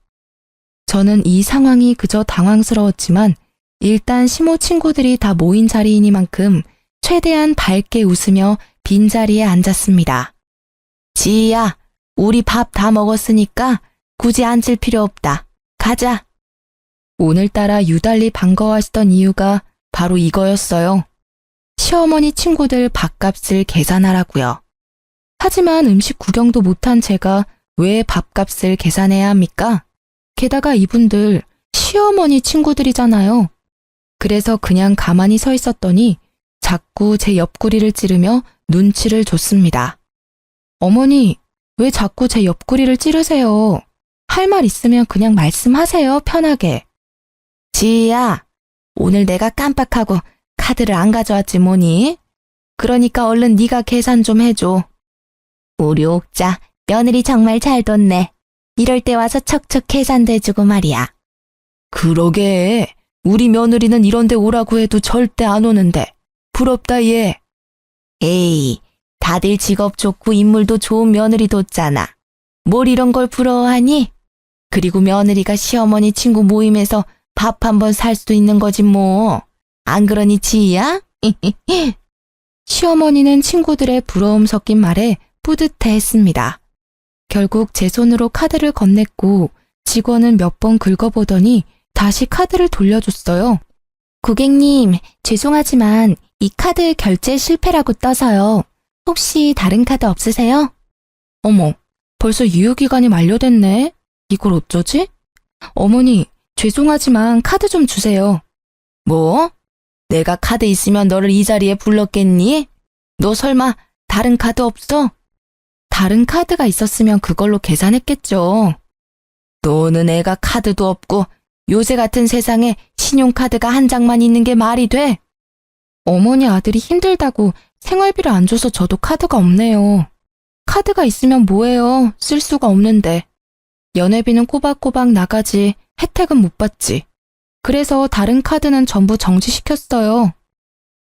저는 이 상황이 그저 당황스러웠지만 일단 시모 친구들이 다 모인 자리이니만큼 최대한 밝게 웃으며 빈자리에 앉았습니다. 지희야, 우리 밥 다 먹었으니까 굳이 앉을 필요 없다. 가자. 오늘따라 유달리 반가워하시던 이유가 바로 이거였어요. 시어머니 친구들 밥값을 계산하라고요. 하지만 음식 구경도 못한 제가 왜 밥값을 계산해야 합니까? 게다가 이분들 시어머니 친구들이잖아요. 그래서 그냥 가만히 서 있었더니 자꾸 제 옆구리를 찌르며 눈치를 줬습니다. 어머니, 왜 자꾸 제 옆구리를 찌르세요? 할 말 있으면 그냥 말씀하세요, 편하게. 지희야, 오늘 내가 깜빡하고 카드를 안 가져왔지 뭐니? 그러니까 얼른 네가 계산 좀 해줘. 우리 옥자, 며느리 정말 잘 뒀네. 이럴 때 와서 척척 계산도 해주고 말이야. 그러게, 우리 며느리는 이런 데 오라고 해도 절대 안 오는데. 부럽다 얘. 에이, 다들 직업 좋고 인물도 좋은 며느리 뒀잖아. 뭘 이런 걸 부러워하니? 그리고 며느리가 시어머니 친구 모임에서 밥 한 번 살 수도 있는 거지 뭐. 안 그러니 지희야? 시어머니는 친구들의 부러움 섞인 말에 뿌듯해했습니다. 결국 제 손으로 카드를 건넸고 직원은 몇 번 긁어보더니 다시 카드를 돌려줬어요. 고객님, 죄송하지만 이 카드 결제 실패라고 떠서요. 혹시 다른 카드 없으세요? 어머, 벌써 유효기간이 만료됐네. 이걸 어쩌지? 어머니, 죄송하지만 카드 좀 주세요. 뭐? 내가 카드 있으면 너를 이 자리에 불렀겠니? 너 설마 다른 카드 없어? 다른 카드가 있었으면 그걸로 계산했겠죠. 너는 애가 카드도 없고 요새 같은 세상에 신용카드가 한 장만 있는 게 말이 돼? 어머니 아들이 힘들다고 생활비를 안 줘서 저도 카드가 없네요. 카드가 있으면 뭐해요? 쓸 수가 없는데. 연회비는 꼬박꼬박 나가지 혜택은 못 받지. 그래서 다른 카드는 전부 정지시켰어요.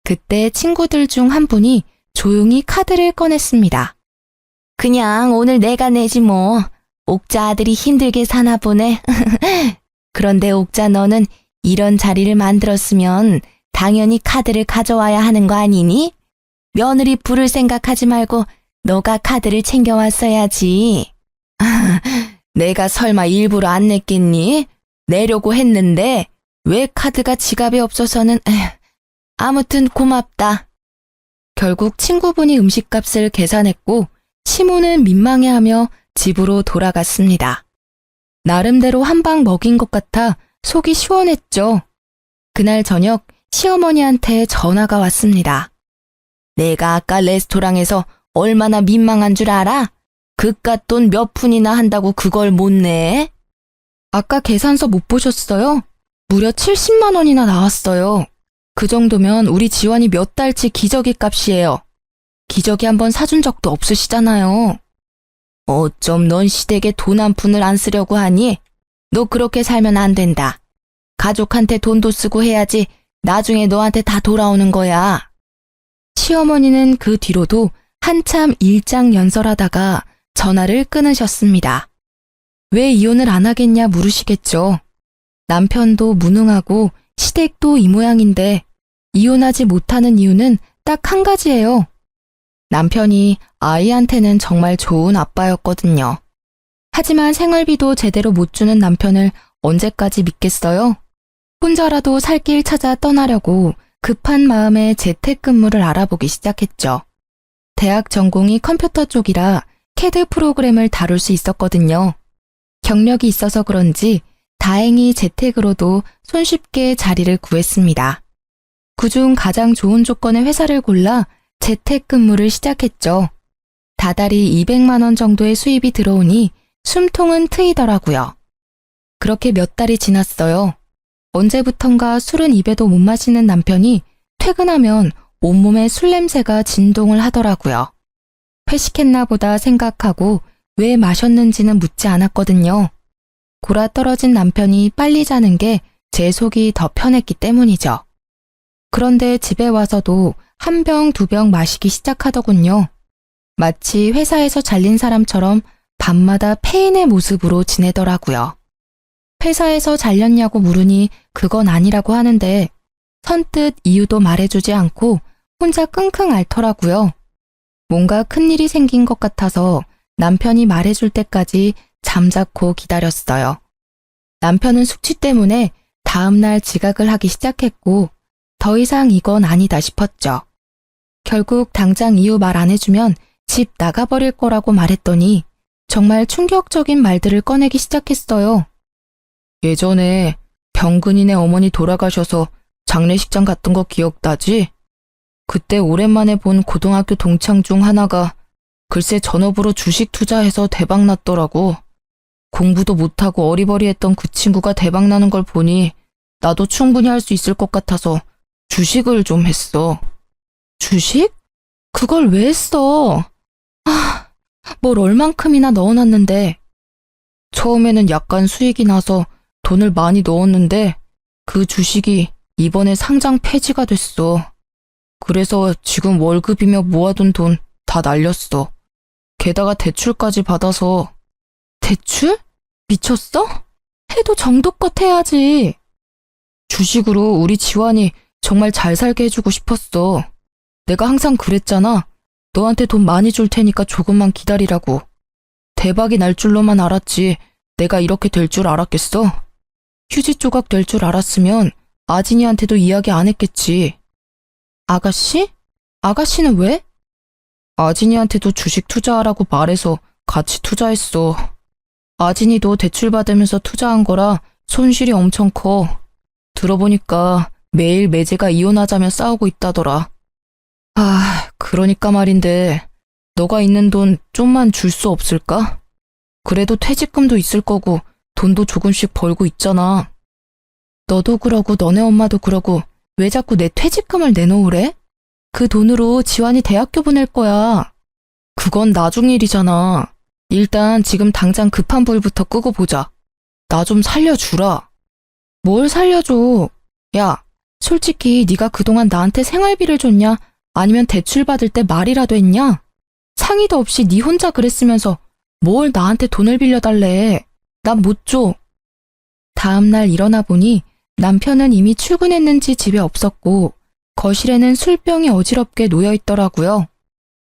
그때 친구들 중 한 분이 조용히 카드를 꺼냈습니다. 그냥 오늘 내가 내지 뭐. 옥자 아들이 힘들게 사나 보네. 그런데 옥자 너는 이런 자리를 만들었으면 당연히 카드를 가져와야 하는 거 아니니? 며느리 부를 생각하지 말고 너가 카드를 챙겨왔어야지. 내가 설마 일부러 안 냈겠니? 내려고 했는데 왜 카드가 지갑에 없어서는 아무튼 고맙다. 결국 친구분이 음식값을 계산했고 시모는 민망해하며 집으로 돌아갔습니다. 나름대로 한 방 먹인 것 같아 속이 시원했죠. 그날 저녁 시어머니한테 전화가 왔습니다. 내가 아까 레스토랑에서 얼마나 민망한 줄 알아? 그깟 돈 몇 푼이나 한다고 그걸 못 내? 아까 계산서 못 보셨어요? 무려 70만 원이나 나왔어요. 그 정도면 우리 지원이 몇 달치 기저귀 값이에요. 기저귀 한번 사준 적도 없으시잖아요. 어쩜 넌 시댁에 돈 한 푼을 안 쓰려고 하니? 너 그렇게 살면 안 된다. 가족한테 돈도 쓰고 해야지 나중에 너한테 다 돌아오는 거야. 시어머니는 그 뒤로도 한참 일장연설하다가 전화를 끊으셨습니다. 왜 이혼을 안 하겠냐 물으시겠죠. 남편도 무능하고 시댁도 이 모양인데 이혼하지 못하는 이유는 딱 한 가지예요. 남편이 아이한테는 정말 좋은 아빠였거든요. 하지만 생활비도 제대로 못 주는 남편을 언제까지 믿겠어요? 혼자라도 살 길 찾아 떠나려고 급한 마음에 재택근무를 알아보기 시작했죠. 대학 전공이 컴퓨터 쪽이라 CAD 프로그램을 다룰 수 있었거든요. 경력이 있어서 그런지 다행히 재택으로도 손쉽게 자리를 구했습니다. 그중 가장 좋은 조건의 회사를 골라 재택근무를 시작했죠. 다달이 200만 원 정도의 수입이 들어오니 숨통은 트이더라고요. 그렇게 몇 달이 지났어요. 언제부턴가 술은 입에도 못 마시는 남편이 퇴근하면 온몸에 술 냄새가 진동을 하더라고요. 회식했나 보다 생각하고 왜 마셨는지는 묻지 않았거든요. 골아 떨어진 남편이 빨리 자는 게 제 속이 더 편했기 때문이죠. 그런데 집에 와서도 한 병, 두 병 마시기 시작하더군요. 마치 회사에서 잘린 사람처럼 밤마다 폐인의 모습으로 지내더라고요. 회사에서 잘렸냐고 물으니 그건 아니라고 하는데 선뜻 이유도 말해주지 않고 혼자 끙끙 앓더라고요. 뭔가 큰일이 생긴 것 같아서 남편이 말해줄 때까지 잠자코 기다렸어요. 남편은 숙취 때문에 다음날 지각을 하기 시작했고 더 이상 이건 아니다 싶었죠. 결국 당장 이유 말 안 해주면 집 나가버릴 거라고 말했더니 정말 충격적인 말들을 꺼내기 시작했어요. 예전에 병근이네 어머니 돌아가셔서 장례식장 갔던 거 기억나지? 그때 오랜만에 본 고등학교 동창 중 하나가 글쎄 전업으로 주식 투자해서 대박 났더라고. 공부도 못하고 어리버리했던 그 친구가 대박 나는 걸 보니 나도 충분히 할 수 있을 것 같아서 주식을 좀 했어. 주식? 그걸 왜 했어? 뭘 얼만큼이나 넣어놨는데. 처음에는 약간 수익이 나서 돈을 많이 넣었는데 그 주식이 이번에 상장 폐지가 됐어. 그래서 지금 월급이며 모아둔 돈 다 날렸어. 게다가 대출까지 받아서. 대출? 미쳤어? 해도 정도껏 해야지. 주식으로 우리 지환이 정말 잘 살게 해주고 싶었어. 내가 항상 그랬잖아. 너한테 돈 많이 줄 테니까 조금만 기다리라고. 대박이 날 줄로만 알았지 내가 이렇게 될 줄 알았겠어? 휴지 조각 될 줄 알았으면 아진이한테도 이야기 안 했겠지. 아가씨? 아가씨는 왜? 아진이한테도 주식 투자하라고 말해서 같이 투자했어. 아진이도 대출 받으면서 투자한 거라 손실이 엄청 커. 들어보니까 매일 매제가 이혼하자며 싸우고 있다더라. 그러니까 말인데 너가 있는 돈 좀만 줄 수 없을까? 그래도 퇴직금도 있을 거고 돈도 조금씩 벌고 있잖아. 너도 그러고 너네 엄마도 그러고 왜 자꾸 내 퇴직금을 내놓으래? 그 돈으로 지환이 대학교 보낼 거야. 그건 나중 일이잖아. 일단 지금 당장 급한 불부터 끄고 보자. 나 좀 살려주라. 뭘 살려줘? 야, 솔직히 네가 그동안 나한테 생활비를 줬냐? 아니면 대출 받을 때 말이라도 했냐? 상의도 없이 네 혼자 그랬으면서 뭘 나한테 돈을 빌려달래. 난 못 줘. 다음날 일어나 보니 남편은 이미 출근했는지 집에 없었고 거실에는 술병이 어지럽게 놓여 있더라고요.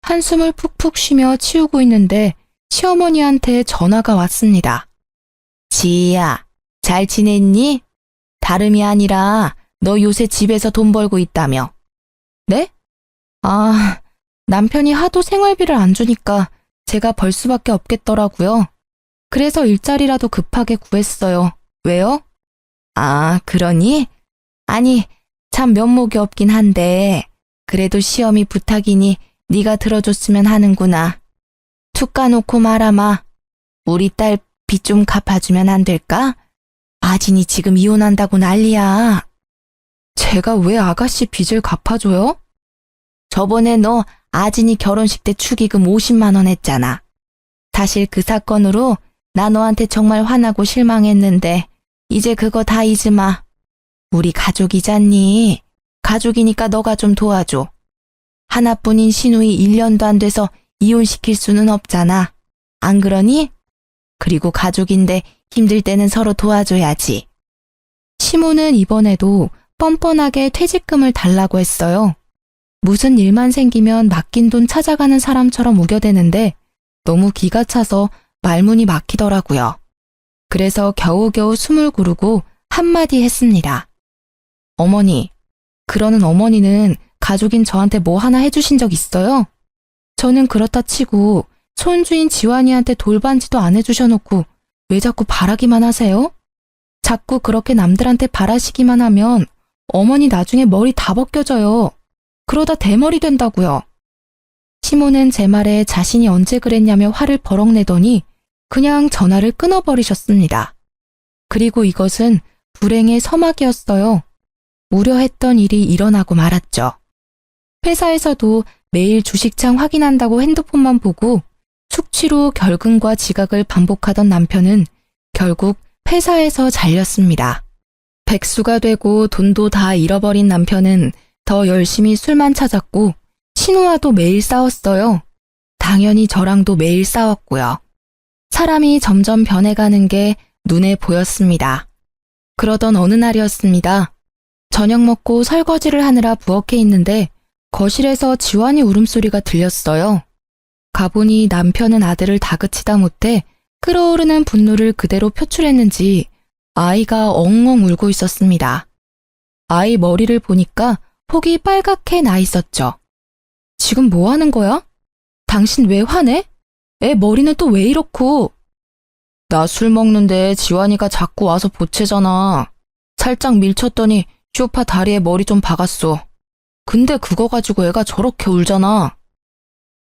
한숨을 푹푹 쉬며 치우고 있는데 시어머니한테 전화가 왔습니다. 지희야, 잘 지냈니? 다름이 아니라 너 요새 집에서 돈 벌고 있다며. 네? 남편이 하도 생활비를 안 주니까 제가 벌 수밖에 없겠더라고요. 그래서 일자리라도 급하게 구했어요. 왜요? 그러니? 아니, 참 면목이 없긴 한데 그래도 시어미 부탁이니 네가 들어줬으면 하는구나. 툭 까놓고 말아마. 우리 딸 빚 좀 갚아주면 안 될까? 아진이 지금 이혼한다고 난리야. 제가 왜 아가씨 빚을 갚아줘요? 저번에 너 아진이 결혼식 때 축의금 50만 원 했잖아. 사실 그 사건으로 나 너한테 정말 화나고 실망했는데 이제 그거 다 잊으마. 우리 가족이잖니. 가족이니까 너가 좀 도와줘. 하나뿐인 시누이 1년도 안 돼서 이혼시킬 수는 없잖아. 안 그러니? 그리고 가족인데 힘들 때는 서로 도와줘야지. 시모는 이번에도 뻔뻔하게 퇴직금을 달라고 했어요. 무슨 일만 생기면 맡긴 돈 찾아가는 사람처럼 우겨대는데 너무 기가 차서 말문이 막히더라고요. 그래서 겨우겨우 숨을 고르고 한마디 했습니다. 어머니, 그러는 어머니는 가족인 저한테 뭐 하나 해주신 적 있어요? 저는 그렇다 치고 손주인 지환이한테 돌반지도 안 해주셔놓고 왜 자꾸 바라기만 하세요? 자꾸 그렇게 남들한테 바라시기만 하면 어머니 나중에 머리 다 벗겨져요. 그러다 대머리 된다고요. 시모는 제 말에 자신이 언제 그랬냐며 화를 버럭 내더니 그냥 전화를 끊어버리셨습니다. 그리고 이것은 불행의 서막이었어요. 우려했던 일이 일어나고 말았죠. 회사에서도 매일 주식창 확인한다고 핸드폰만 보고 숙취로 결근과 지각을 반복하던 남편은 결국 회사에서 잘렸습니다. 백수가 되고 돈도 다 잃어버린 남편은 더 열심히 술만 찾았고 신우와도 매일 싸웠어요. 당연히 저랑도 매일 싸웠고요. 사람이 점점 변해가는 게 눈에 보였습니다. 그러던 어느 날이었습니다. 저녁 먹고 설거지를 하느라 부엌에 있는데 거실에서 지환이 울음소리가 들렸어요. 가보니 남편은 아들을 다그치다 못해 끓어오르는 분노를 그대로 표출했는지 아이가 엉엉 울고 있었습니다. 아이 머리를 보니까 폭이 빨갛게 나 있었죠. 지금 뭐 하는 거야? 당신 왜 화내? 애 머리는 또 왜 이렇고? 나 술 먹는데 지환이가 자꾸 와서 보채잖아. 살짝 밀쳤더니 쇼파 다리에 머리 좀 박았어. 근데 그거 가지고 애가 저렇게 울잖아.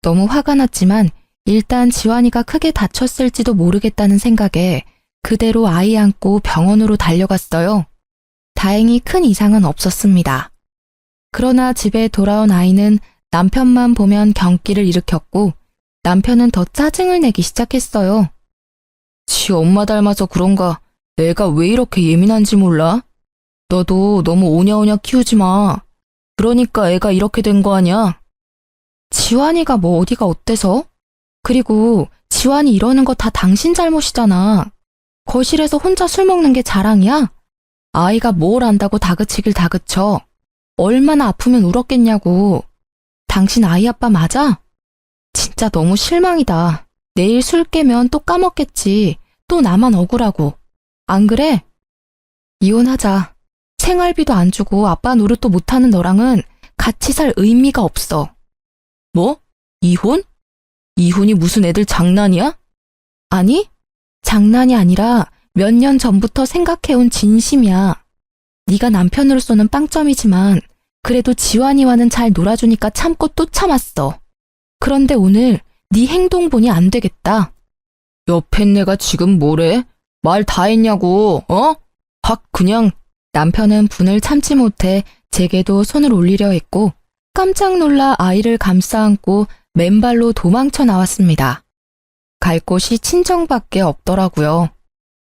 너무 화가 났지만 일단 지환이가 크게 다쳤을지도 모르겠다는 생각에 그대로 아이 안고 병원으로 달려갔어요. 다행히 큰 이상은 없었습니다. 그러나 집에 돌아온 아이는 남편만 보면 경기를 일으켰고 남편은 더 짜증을 내기 시작했어요. 지 엄마 닮아서 그런가 애가 왜 이렇게 예민한지 몰라? 너도 너무 오냐오냐 키우지 마. 그러니까 애가 이렇게 된 거 아니야? 지환이가 뭐 어디가 어때서? 그리고 지환이 이러는 거 다 당신 잘못이잖아. 거실에서 혼자 술 먹는 게 자랑이야? 아이가 뭘 안다고 다그치길 다그쳐. 얼마나 아프면 울었겠냐고. 당신 아이 아빠 맞아? 진짜 너무 실망이다. 내일 술 깨면 또 까먹겠지. 또 나만 억울하고. 안 그래? 이혼하자. 생활비도 안 주고 아빠 노릇도 못하는 너랑은 같이 살 의미가 없어. 뭐? 이혼? 이혼이 무슨 애들 장난이야? 아니, 장난이 아니라 몇 년 전부터 생각해온 진심이야. 네가 남편으로서는 빵점이지만 그래도 지환이와는 잘 놀아주니까 참고 또 참았어. 그런데 오늘 네 행동 보니 안 되겠다. 옆에 내가 지금 뭐래? 말 다 했냐고, 어? 확 그냥. 남편은 분을 참지 못해 제게도 손을 올리려 했고 깜짝 놀라 아이를 감싸 안고 맨발로 도망쳐 나왔습니다. 갈 곳이 친정밖에 없더라고요.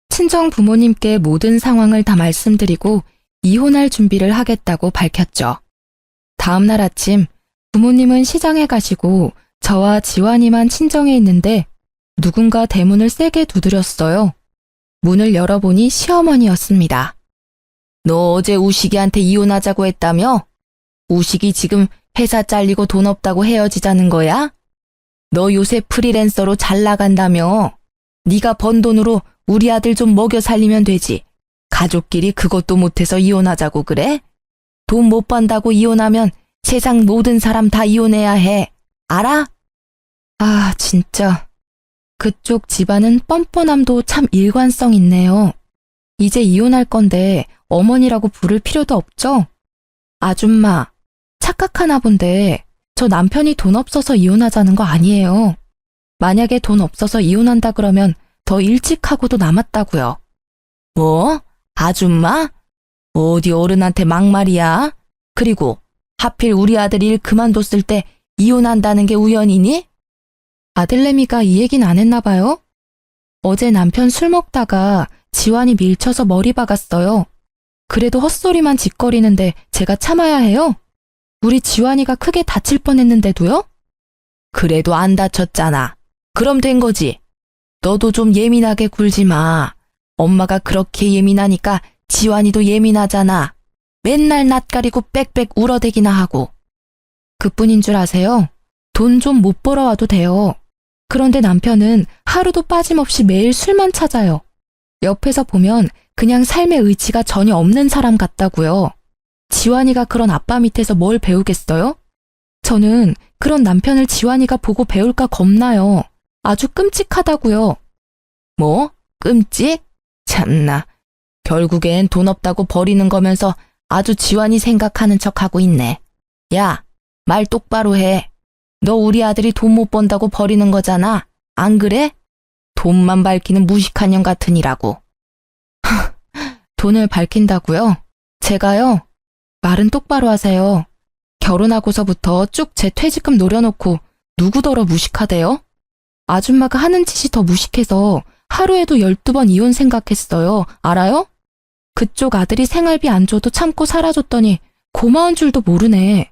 친정 부모님께 모든 상황을 다 말씀드리고 이혼할 준비를 하겠다고 밝혔죠. 다음 날 아침 부모님은 시장에 가시고 저와 지환이만 친정에 있는데 누군가 대문을 세게 두드렸어요. 문을 열어보니 시어머니였습니다. 너 어제 우식이한테 이혼하자고 했다며? 우식이 지금 회사 잘리고 돈 없다고 헤어지자는 거야? 너 요새 프리랜서로 잘 나간다며? 네가 번 돈으로 우리 아들 좀 먹여 살리면 되지. 가족끼리 그것도 못해서 이혼하자고 그래? 돈 못 번다고 이혼하면 세상 모든 사람 다 이혼해야 해. 알아? 아, 진짜. 그쪽 집안은 뻔뻔함도 참 일관성 있네요. 이제 이혼할 건데 어머니라고 부를 필요도 없죠? 아줌마, 착각하나 본데 저 남편이 돈 없어서 이혼하자는 거 아니에요. 만약에 돈 없어서 이혼한다 그러면 더 일찍 하고도 남았다고요. 뭐? 아줌마? 어디 어른한테 막말이야? 그리고 하필 우리 아들 일 그만뒀을 때 이혼한다는 게 우연이니? 아들내미가 이 얘긴 안 했나 봐요? 어제 남편 술 먹다가 지환이 밀쳐서 머리 박았어요. 그래도 헛소리만 짓거리는데 제가 참아야 해요? 우리 지환이가 크게 다칠 뻔했는데도요? 그래도 안 다쳤잖아. 그럼 된 거지. 너도 좀 예민하게 굴지 마. 엄마가 그렇게 예민하니까 지환이도 예민하잖아. 맨날 낯가리고 빽빽 울어대기나 하고. 그뿐인 줄 아세요? 돈 좀 못 벌어와도 돼요. 그런데 남편은 하루도 빠짐없이 매일 술만 찾아요. 옆에서 보면 그냥 삶의 의지가 전혀 없는 사람 같다고요. 지환이가 그런 아빠 밑에서 뭘 배우겠어요? 저는 그런 남편을 지환이가 보고 배울까 겁나요. 아주 끔찍하다고요. 뭐? 끔찍? 참나. 결국엔 돈 없다고 버리는 거면서 아주 지환이 생각하는 척하고 있네. 야, 말 똑바로 해. 너 우리 아들이 돈 못 번다고 버리는 거잖아. 안 그래? 돈만 밝히는 무식한 년 같으니라고. 돈을 밝힌다고요? 제가요? 말은 똑바로 하세요. 결혼하고서부터 쭉 제 퇴직금 노려놓고 누구더러 무식하대요? 아줌마가 하는 짓이 더 무식해서 하루에도 12번 이혼 생각했어요. 알아요? 그쪽 아들이 생활비 안 줘도 참고 살아줬더니 고마운 줄도 모르네.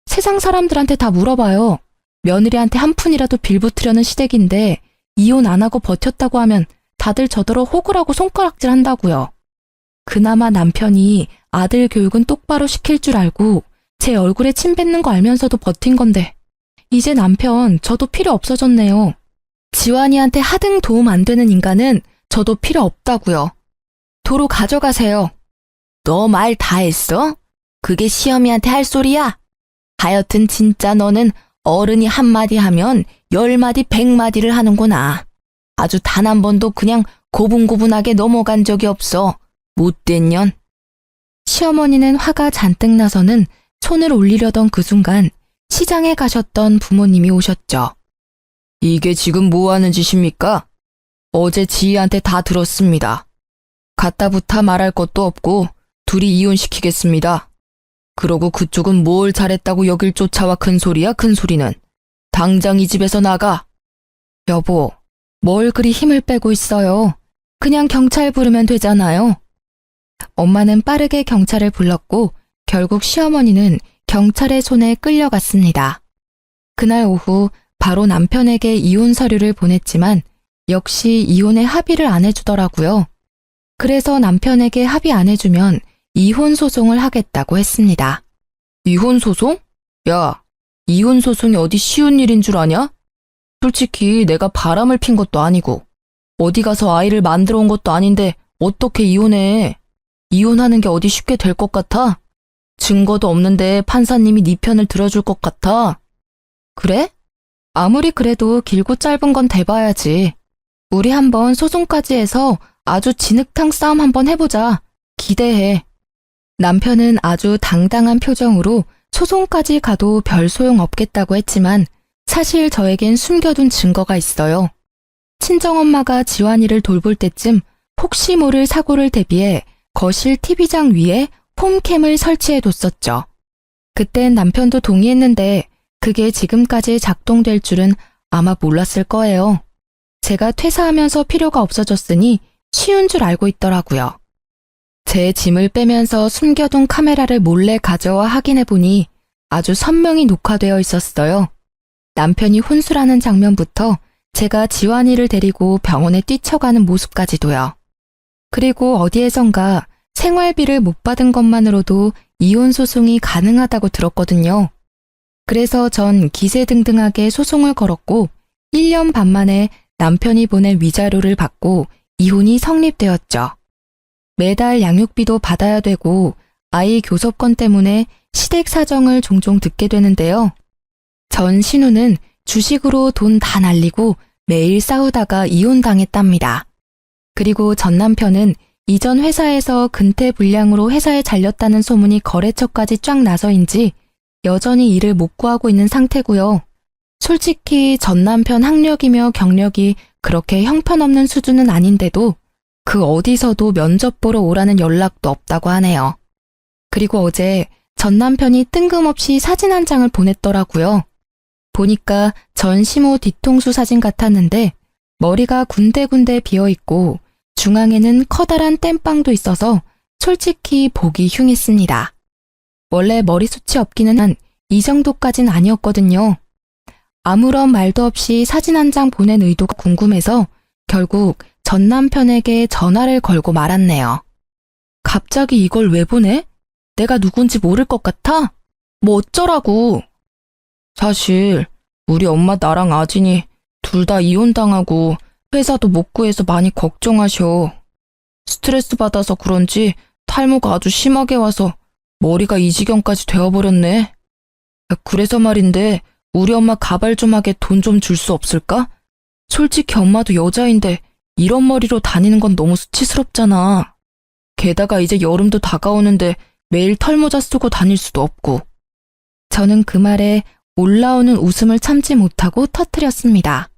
세상 사람들한테 다 물어봐요. 며느리한테 한 푼이라도 빌붙으려는 시댁인데 이혼 안 하고 버텼다고 하면 다들 저더러 호구라고 손가락질 한다고요. 그나마 남편이 아들 교육은 똑바로 시킬 줄 알고 제 얼굴에 침 뱉는 거 알면서도 버틴 건데 이제 남편 저도 필요 없어졌네요. 지환이한테 하등 도움 안 되는 인간은 저도 필요 없다고요. 도로 가져가세요. 너 말 다 했어? 그게 시어미한테 할 소리야? 하여튼 진짜 너는 어른이 한마디 하면 10마디 100마디를 하는구나. 아주 단 한 번도 그냥 고분고분하게 넘어간 적이 없어. 못된 년. 시어머니는 화가 잔뜩 나서는 손을 올리려던 그 순간 시장에 가셨던 부모님이 오셨죠. 이게 지금 뭐 하는 짓입니까? 어제 지희한테 다 들었습니다. 갖다부타 말할 것도 없고 둘이 이혼시키겠습니다. 그러고 그쪽은 뭘 잘했다고 여길 쫓아와 큰 소리야 큰 소리는. 당장 이 집에서 나가. 여보, 뭘 그리 힘을 빼고 있어요. 그냥 경찰 부르면 되잖아요. 엄마는 빠르게 경찰을 불렀고 결국 시어머니는 경찰의 손에 끌려갔습니다. 그날 오후 바로 남편에게 이혼 서류를 보냈지만 역시 이혼에 합의를 안 해주더라고요. 그래서 남편에게 합의 안 해주면 이혼 소송을 하겠다고 했습니다. 이혼 소송? 야, 이혼 소송이 어디 쉬운 일인 줄 아냐? 솔직히 내가 바람을 핀 것도 아니고 어디 가서 아이를 만들어 온 것도 아닌데 어떻게 이혼해? 이혼하는 게 어디 쉽게 될 것 같아? 증거도 없는데 판사님이 네 편을 들어줄 것 같아? 그래? 아무리 그래도 길고 짧은 건 돼봐야지. 우리 한번 소송까지 해서 아주 진흙탕 싸움 한번 해보자. 기대해. 남편은 아주 당당한 표정으로 소송까지 가도 별 소용 없겠다고 했지만 사실 저에겐 숨겨둔 증거가 있어요. 친정엄마가 지환이를 돌볼 때쯤 혹시 모를 사고를 대비해 거실 TV장 위에 폼캠을 설치해뒀었죠. 그땐 남편도 동의했는데 그게 지금까지 작동될 줄은 아마 몰랐을 거예요. 제가 퇴사하면서 필요가 없어졌으니 쉬운 줄 알고 있더라고요. 제 짐을 빼면서 숨겨둔 카메라를 몰래 가져와 확인해보니 아주 선명히 녹화되어 있었어요. 남편이 혼술하는 장면부터 제가 지환이를 데리고 병원에 뛰쳐가는 모습까지도요. 그리고 어디에선가 생활비를 못 받은 것만으로도 이혼 소송이 가능하다고 들었거든요. 그래서 전 기세등등하게 소송을 걸었고 1년 반 만에 남편이 보낸 위자료를 받고 이혼이 성립되었죠. 매달 양육비도 받아야 되고 아이 교섭권 때문에 시댁 사정을 종종 듣게 되는데요. 전 신우는 주식으로 돈 다 날리고 매일 싸우다가 이혼당했답니다. 그리고 전 남편은 이전 회사에서 근태불량으로 회사에 잘렸다는 소문이 거래처까지 쫙 나서인지 여전히 일을 못 구하고 있는 상태고요. 솔직히 전 남편 학력이며 경력이 그렇게 형편없는 수준은 아닌데도 그 어디서도 면접 보러 오라는 연락도 없다고 하네요. 그리고 어제 전 남편이 뜬금없이 사진 한 장을 보냈더라고요. 보니까 전 시모 뒤통수 사진 같았는데 머리가 군데군데 비어있고 중앙에는 커다란 땜빵도 있어서 솔직히 보기 흉했습니다. 원래 머리숱이 없기는 한 이 정도까진 아니었거든요. 아무런 말도 없이 사진 한 장 보낸 의도가 궁금해서 결국 전 남편에게 전화를 걸고 말았네요. 갑자기 이걸 왜 보내? 내가 누군지 모를 것 같아? 뭐 어쩌라고? 사실 우리 엄마 나랑 아진이 둘 다 이혼당하고 회사도 못 구해서 많이 걱정하셔. 스트레스 받아서 그런지 탈모가 아주 심하게 와서 머리가 이 지경까지 되어버렸네. 그래서 말인데 우리 엄마 가발좀하게 돈 좀 줄 수 없을까? 솔직히 엄마도 여자인데 이런 머리로 다니는 건 너무 수치스럽잖아. 게다가 이제 여름도 다가오는데 매일 털모자 쓰고 다닐 수도 없고. 저는 그 말에 올라오는 웃음을 참지 못하고 터뜨렸습니다.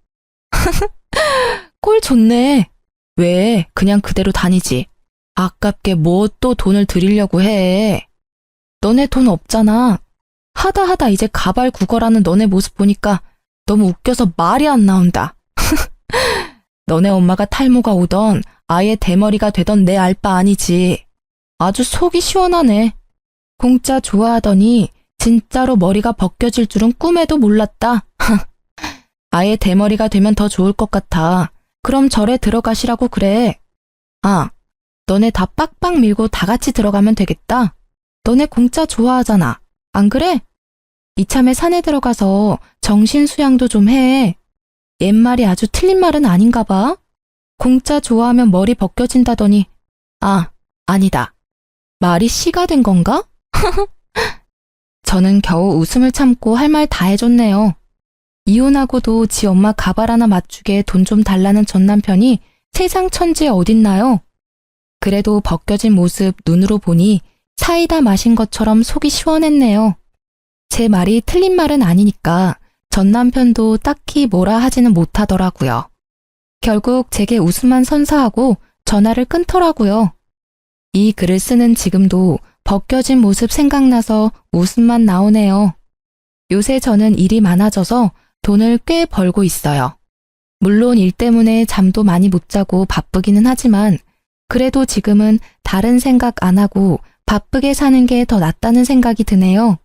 꼴 좋네. 왜 그냥 그대로 다니지. 아깝게 뭐 또 돈을 들이려고 해. 너네 돈 없잖아. 하다 이제 가발 구걸하는 너네 모습 보니까 너무 웃겨서 말이 안 나온다. 너네 엄마가 탈모가 오던 아예 대머리가 되던 내 알 바 아니지. 아주 속이 시원하네. 공짜 좋아하더니 진짜로 머리가 벗겨질 줄은 꿈에도 몰랐다. 아예 대머리가 되면 더 좋을 것 같아. 그럼 절에 들어가시라고 그래. 아, 너네 다 빡빡 밀고 다 같이 들어가면 되겠다. 너네 공짜 좋아하잖아. 안 그래? 이참에 산에 들어가서 정신 수양도 좀 해. 옛말이 아주 틀린 말은 아닌가 봐. 공짜 좋아하면 머리 벗겨진다더니 아, 아니다. 말이 씨가 된 건가? 저는 겨우 웃음을 참고 할 말 다 해줬네요. 이혼하고도 지 엄마 가발 하나 맞추게 돈 좀 달라는 전 남편이 세상 천지에 어딨나요? 그래도 벗겨진 모습 눈으로 보니 사이다 마신 것처럼 속이 시원했네요. 제 말이 틀린 말은 아니니까 전 남편도 딱히 뭐라 하지는 못하더라고요. 결국 제게 웃음만 선사하고 전화를 끊더라고요. 이 글을 쓰는 지금도 벗겨진 모습 생각나서 웃음만 나오네요. 요새 저는 일이 많아져서 돈을 꽤 벌고 있어요. 물론 일 때문에 잠도 많이 못 자고 바쁘기는 하지만 그래도 지금은 다른 생각 안 하고 바쁘게 사는 게 더 낫다는 생각이 드네요.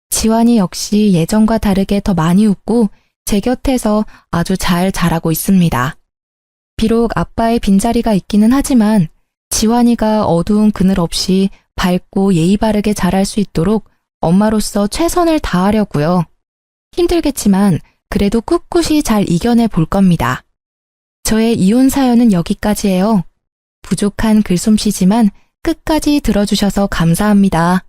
지환이 역시 예전과 다르게 더 많이 웃고 제 곁에서 아주 잘 자라고 있습니다. 비록 아빠의 빈자리가 있기는 하지만 지환이가 어두운 그늘 없이 밝고 예의 바르게 자랄 수 있도록 엄마로서 최선을 다하려고요. 힘들겠지만 그래도 꿋꿋이 잘 이겨내 볼 겁니다. 저의 이혼 사연은 여기까지예요. 부족한 글솜씨지만 끝까지 들어주셔서 감사합니다.